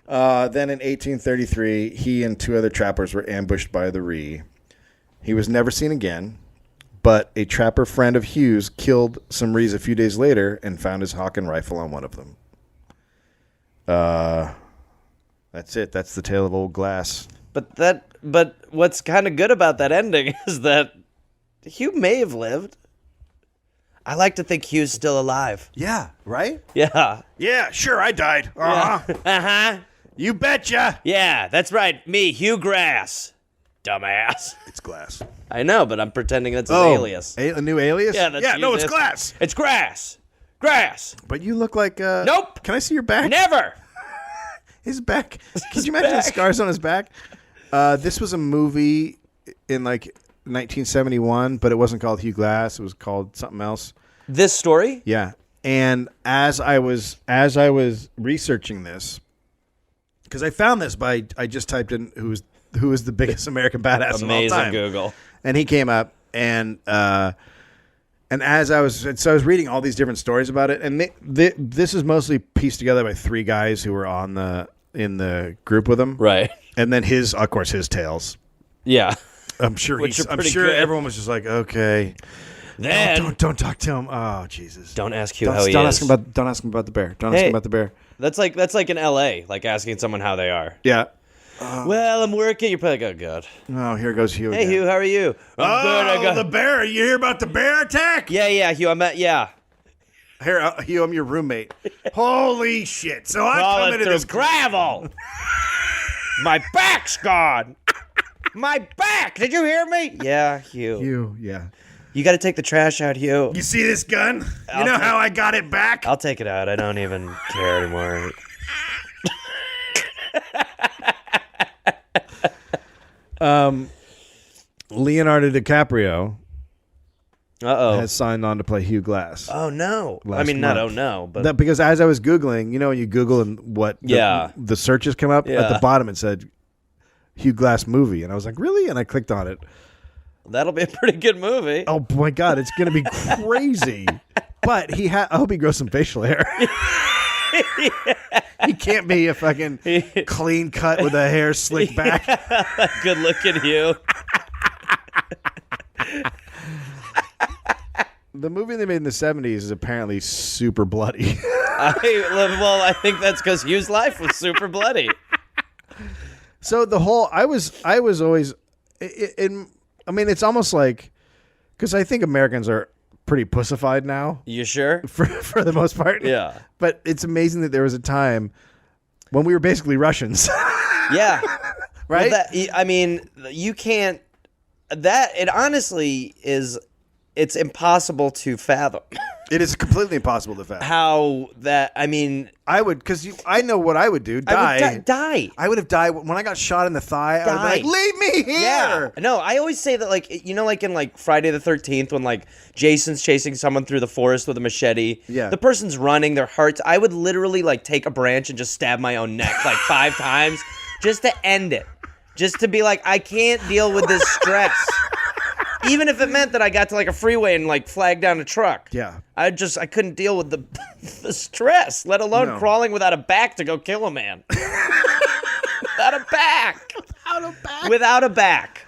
[SPEAKER 2] Then in 1833, he and two other trappers were ambushed by the Ree. He was never seen again, but a trapper friend of Hugh's killed some Rees a few days later and found his hawk and rifle on one of them. That's it. That's the tale of Old Glass.
[SPEAKER 1] But what's kind of good about that ending is that Hugh may have lived. I like to think Hugh's still alive.
[SPEAKER 2] Yeah, right?
[SPEAKER 1] Yeah.
[SPEAKER 2] Yeah, sure, I died. Uh-huh.
[SPEAKER 1] Uh-huh.
[SPEAKER 2] You betcha.
[SPEAKER 1] Yeah, that's right. Me, Hugh Grass. Dumbass.
[SPEAKER 2] It's Glass.
[SPEAKER 1] I know, but I'm pretending that's his alias.
[SPEAKER 2] A new alias?
[SPEAKER 1] Yeah, that's
[SPEAKER 2] no, it's
[SPEAKER 1] it's-
[SPEAKER 2] Glass.
[SPEAKER 1] It's Grass. Grass.
[SPEAKER 2] But you look like...
[SPEAKER 1] Nope.
[SPEAKER 2] Can I see your back?
[SPEAKER 1] Never.
[SPEAKER 2] His back. Can you imagine the scars on his back? This was a movie in like 1971, but it wasn't called Hugh Glass. It was called something else.
[SPEAKER 1] This story?
[SPEAKER 2] Yeah. And as I was researching this, because I found this I just typed in who is the biggest American badass of all
[SPEAKER 1] Amazing
[SPEAKER 2] time.
[SPEAKER 1] Google.
[SPEAKER 2] And he came up, and as I was reading all these different stories about it, and this is mostly pieced together by three guys who were in the group with him,
[SPEAKER 1] Right.
[SPEAKER 2] and then his tales.
[SPEAKER 1] Yeah.
[SPEAKER 2] I'm sure
[SPEAKER 1] Which are
[SPEAKER 2] I'm
[SPEAKER 1] pretty
[SPEAKER 2] sure
[SPEAKER 1] good.
[SPEAKER 2] everyone was just like, okay,
[SPEAKER 1] Then
[SPEAKER 2] don't talk to him. Oh Jesus!
[SPEAKER 1] don't ask Hugh
[SPEAKER 2] Don't,
[SPEAKER 1] how he
[SPEAKER 2] don't
[SPEAKER 1] is.
[SPEAKER 2] ask him about don't ask him about the bear. Don't ask
[SPEAKER 1] Hey.
[SPEAKER 2] him about the bear.
[SPEAKER 1] That's like in LA, like asking someone how they are.
[SPEAKER 2] Yeah.
[SPEAKER 1] Well, I'm working. You're probably like, oh god.
[SPEAKER 2] Oh, here goes Hugh.
[SPEAKER 1] Hey
[SPEAKER 2] again.
[SPEAKER 1] Hugh, how are you? I'm good. I got
[SPEAKER 2] the bear! You hear about the bear attack?
[SPEAKER 1] Yeah, Hugh. Yeah.
[SPEAKER 2] Here, Hugh, I'm your roommate. Holy shit! So I come
[SPEAKER 1] Crawling
[SPEAKER 2] into
[SPEAKER 1] through
[SPEAKER 2] this
[SPEAKER 1] gravel. My back's gone. My back. Did you hear me? Yeah, Hugh.
[SPEAKER 2] Hugh, yeah.
[SPEAKER 1] You got to take the trash out, Hugh.
[SPEAKER 2] You see this gun?
[SPEAKER 1] I'll take-
[SPEAKER 2] how I got it back?
[SPEAKER 1] I'll take it out. I don't even care anymore.
[SPEAKER 2] Leonardo DiCaprio
[SPEAKER 1] Uh-oh.
[SPEAKER 2] has signed on to play Hugh Glass.
[SPEAKER 1] Oh, no. I
[SPEAKER 2] Last
[SPEAKER 1] mean, not
[SPEAKER 2] month.
[SPEAKER 1] oh, no, but...
[SPEAKER 2] Because as I was Googling, when you Google and what
[SPEAKER 1] Yeah.
[SPEAKER 2] the searches come up, at
[SPEAKER 1] Yeah.
[SPEAKER 2] the bottom it said Hugh Glass movie. And I was like, really? And I clicked on it.
[SPEAKER 1] That'll be a pretty good movie.
[SPEAKER 2] Oh, my God, it's going to be crazy. But I hope he grows some facial hair. He can't be a fucking clean cut with a hair slicked back.
[SPEAKER 1] Good looking Hugh.
[SPEAKER 2] The movie they made in the 70s is apparently super bloody.
[SPEAKER 1] I think that's because Hugh's life was super bloody.
[SPEAKER 2] So the whole I was always it's almost like, because I think Americans are pretty pussified now
[SPEAKER 1] You sure?
[SPEAKER 2] for the most part.
[SPEAKER 1] Yeah.
[SPEAKER 2] But it's amazing that there was a time when we were basically Russians.
[SPEAKER 1] Yeah.
[SPEAKER 2] Right?
[SPEAKER 1] Well, you can't... It honestly is... It's impossible to fathom
[SPEAKER 2] It is completely impossible to fathom.
[SPEAKER 1] how that...
[SPEAKER 2] I would, because I know what I would do. Die.
[SPEAKER 1] I would die.
[SPEAKER 2] I would have died when I got shot in the thigh. I would be like,
[SPEAKER 1] Die.
[SPEAKER 2] leave me here.
[SPEAKER 1] Yeah. No, I always say that, like in Friday the 13th, when like Jason's chasing someone through the forest with a machete.
[SPEAKER 2] Yeah.
[SPEAKER 1] The person's running, their hearts. I would literally like take a branch and just stab my own neck like 5 times just to end it. Just to be like, I can't deal with this stress. Even if it meant that I got to like a freeway and like flagged down a truck.
[SPEAKER 2] Yeah.
[SPEAKER 1] I couldn't deal with the stress, let alone
[SPEAKER 2] No.
[SPEAKER 1] crawling without a back to go kill a man. Without a back. Without a back.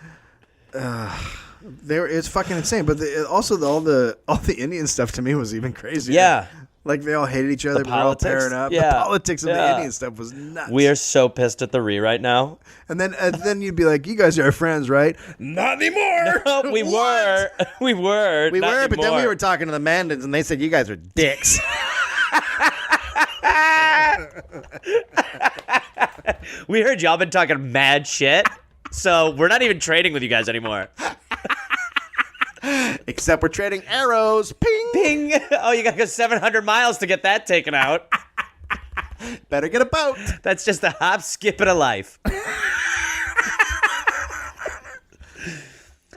[SPEAKER 2] It's fucking insane. But also all the Indian stuff to me was even crazier.
[SPEAKER 1] Yeah.
[SPEAKER 2] Like they all hated each other, but they're all
[SPEAKER 1] politics.
[SPEAKER 2] pairing up.
[SPEAKER 1] Yeah.
[SPEAKER 2] The politics of the
[SPEAKER 1] Yeah.
[SPEAKER 2] Indian stuff was nuts.
[SPEAKER 1] We are so pissed at the right now.
[SPEAKER 2] And then you'd be like, you guys are friends, right? Not anymore.
[SPEAKER 1] No, we were. We were.
[SPEAKER 2] We
[SPEAKER 1] not
[SPEAKER 2] were, but then we
[SPEAKER 1] anymore.
[SPEAKER 2] were talking to the Mandans, and they said you guys are dicks.
[SPEAKER 1] We heard y'all been talking mad shit, so we're not even trading with you guys anymore.
[SPEAKER 2] Except we're trading arrows. Ping.
[SPEAKER 1] Ping! Oh, you got to go 700 miles to get that taken out.
[SPEAKER 2] Better get a boat.
[SPEAKER 1] That's just a hop, skip, and a life.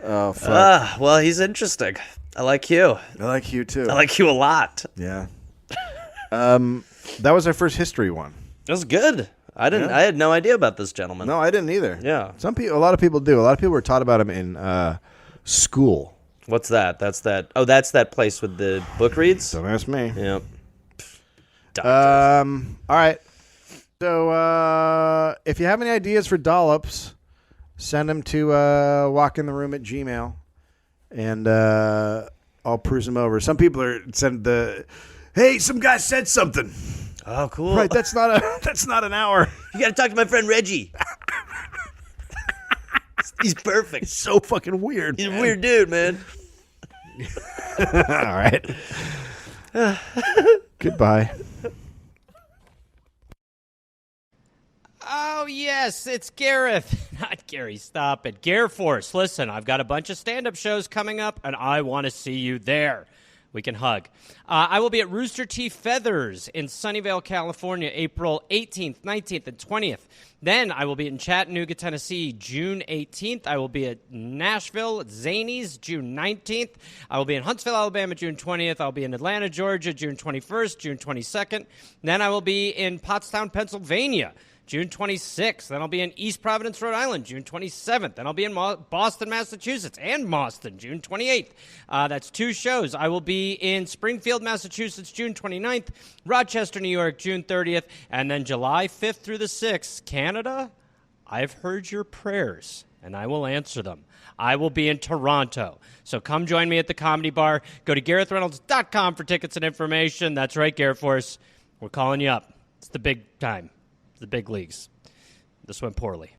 [SPEAKER 2] Oh, fuck.
[SPEAKER 1] Well, he's interesting. I like Hugh.
[SPEAKER 2] I like you, too.
[SPEAKER 1] I like Hugh a lot.
[SPEAKER 2] Yeah. That was our first history one.
[SPEAKER 1] That was good. I had no idea about this gentleman.
[SPEAKER 2] No, I didn't either.
[SPEAKER 1] Yeah.
[SPEAKER 2] A lot of people do. A lot of people were taught about him in school.
[SPEAKER 1] What's that? That's that place with the book reads?
[SPEAKER 2] Don't ask me.
[SPEAKER 1] Yep.
[SPEAKER 2] All right. So if you have any ideas for dollops, send them to walkintheroom@gmail.com, and I'll peruse them over. Some people are hey, some guy said something.
[SPEAKER 1] Oh, cool.
[SPEAKER 2] Right, that's not an hour.
[SPEAKER 1] You got to talk to my friend Reggie. He's perfect.
[SPEAKER 2] So fucking weird.
[SPEAKER 1] He's
[SPEAKER 2] man.
[SPEAKER 1] a weird dude, man.
[SPEAKER 2] All right. Goodbye.
[SPEAKER 3] Oh, yes, it's Gareth. Not Gary, stop it. Gare Force, listen, I've got a bunch of stand-up shows coming up, and I want to see you there. We can hug. I will be at Rooster Teeth Feathers in Sunnyvale, California, April 18th, 19th, and 20th. Then I will be in Chattanooga, Tennessee, June 18th. I will be at Nashville, Zanies, June 19th. I will be in Huntsville, Alabama, June 20th. I'll be in Atlanta, Georgia, June 21st, June 22nd. Then I will be in Pottstown, Pennsylvania, June 26th. Then I'll be in East Providence, Rhode Island, June 27th. Then I'll be in Boston, Massachusetts, and Boston, June 28th. That's 2 shows. I will be in Springfield, Massachusetts, June 29th, Rochester, New York, June 30th, and then July 5th through the 6th, Canada. I've heard your prayers, and I will answer them. I will be in Toronto. So come join me at the Comedy Bar. Go to GarethReynolds.com for tickets and information. That's right, Gareth Force. We're calling you up. It's the big time. The big leagues. This went poorly.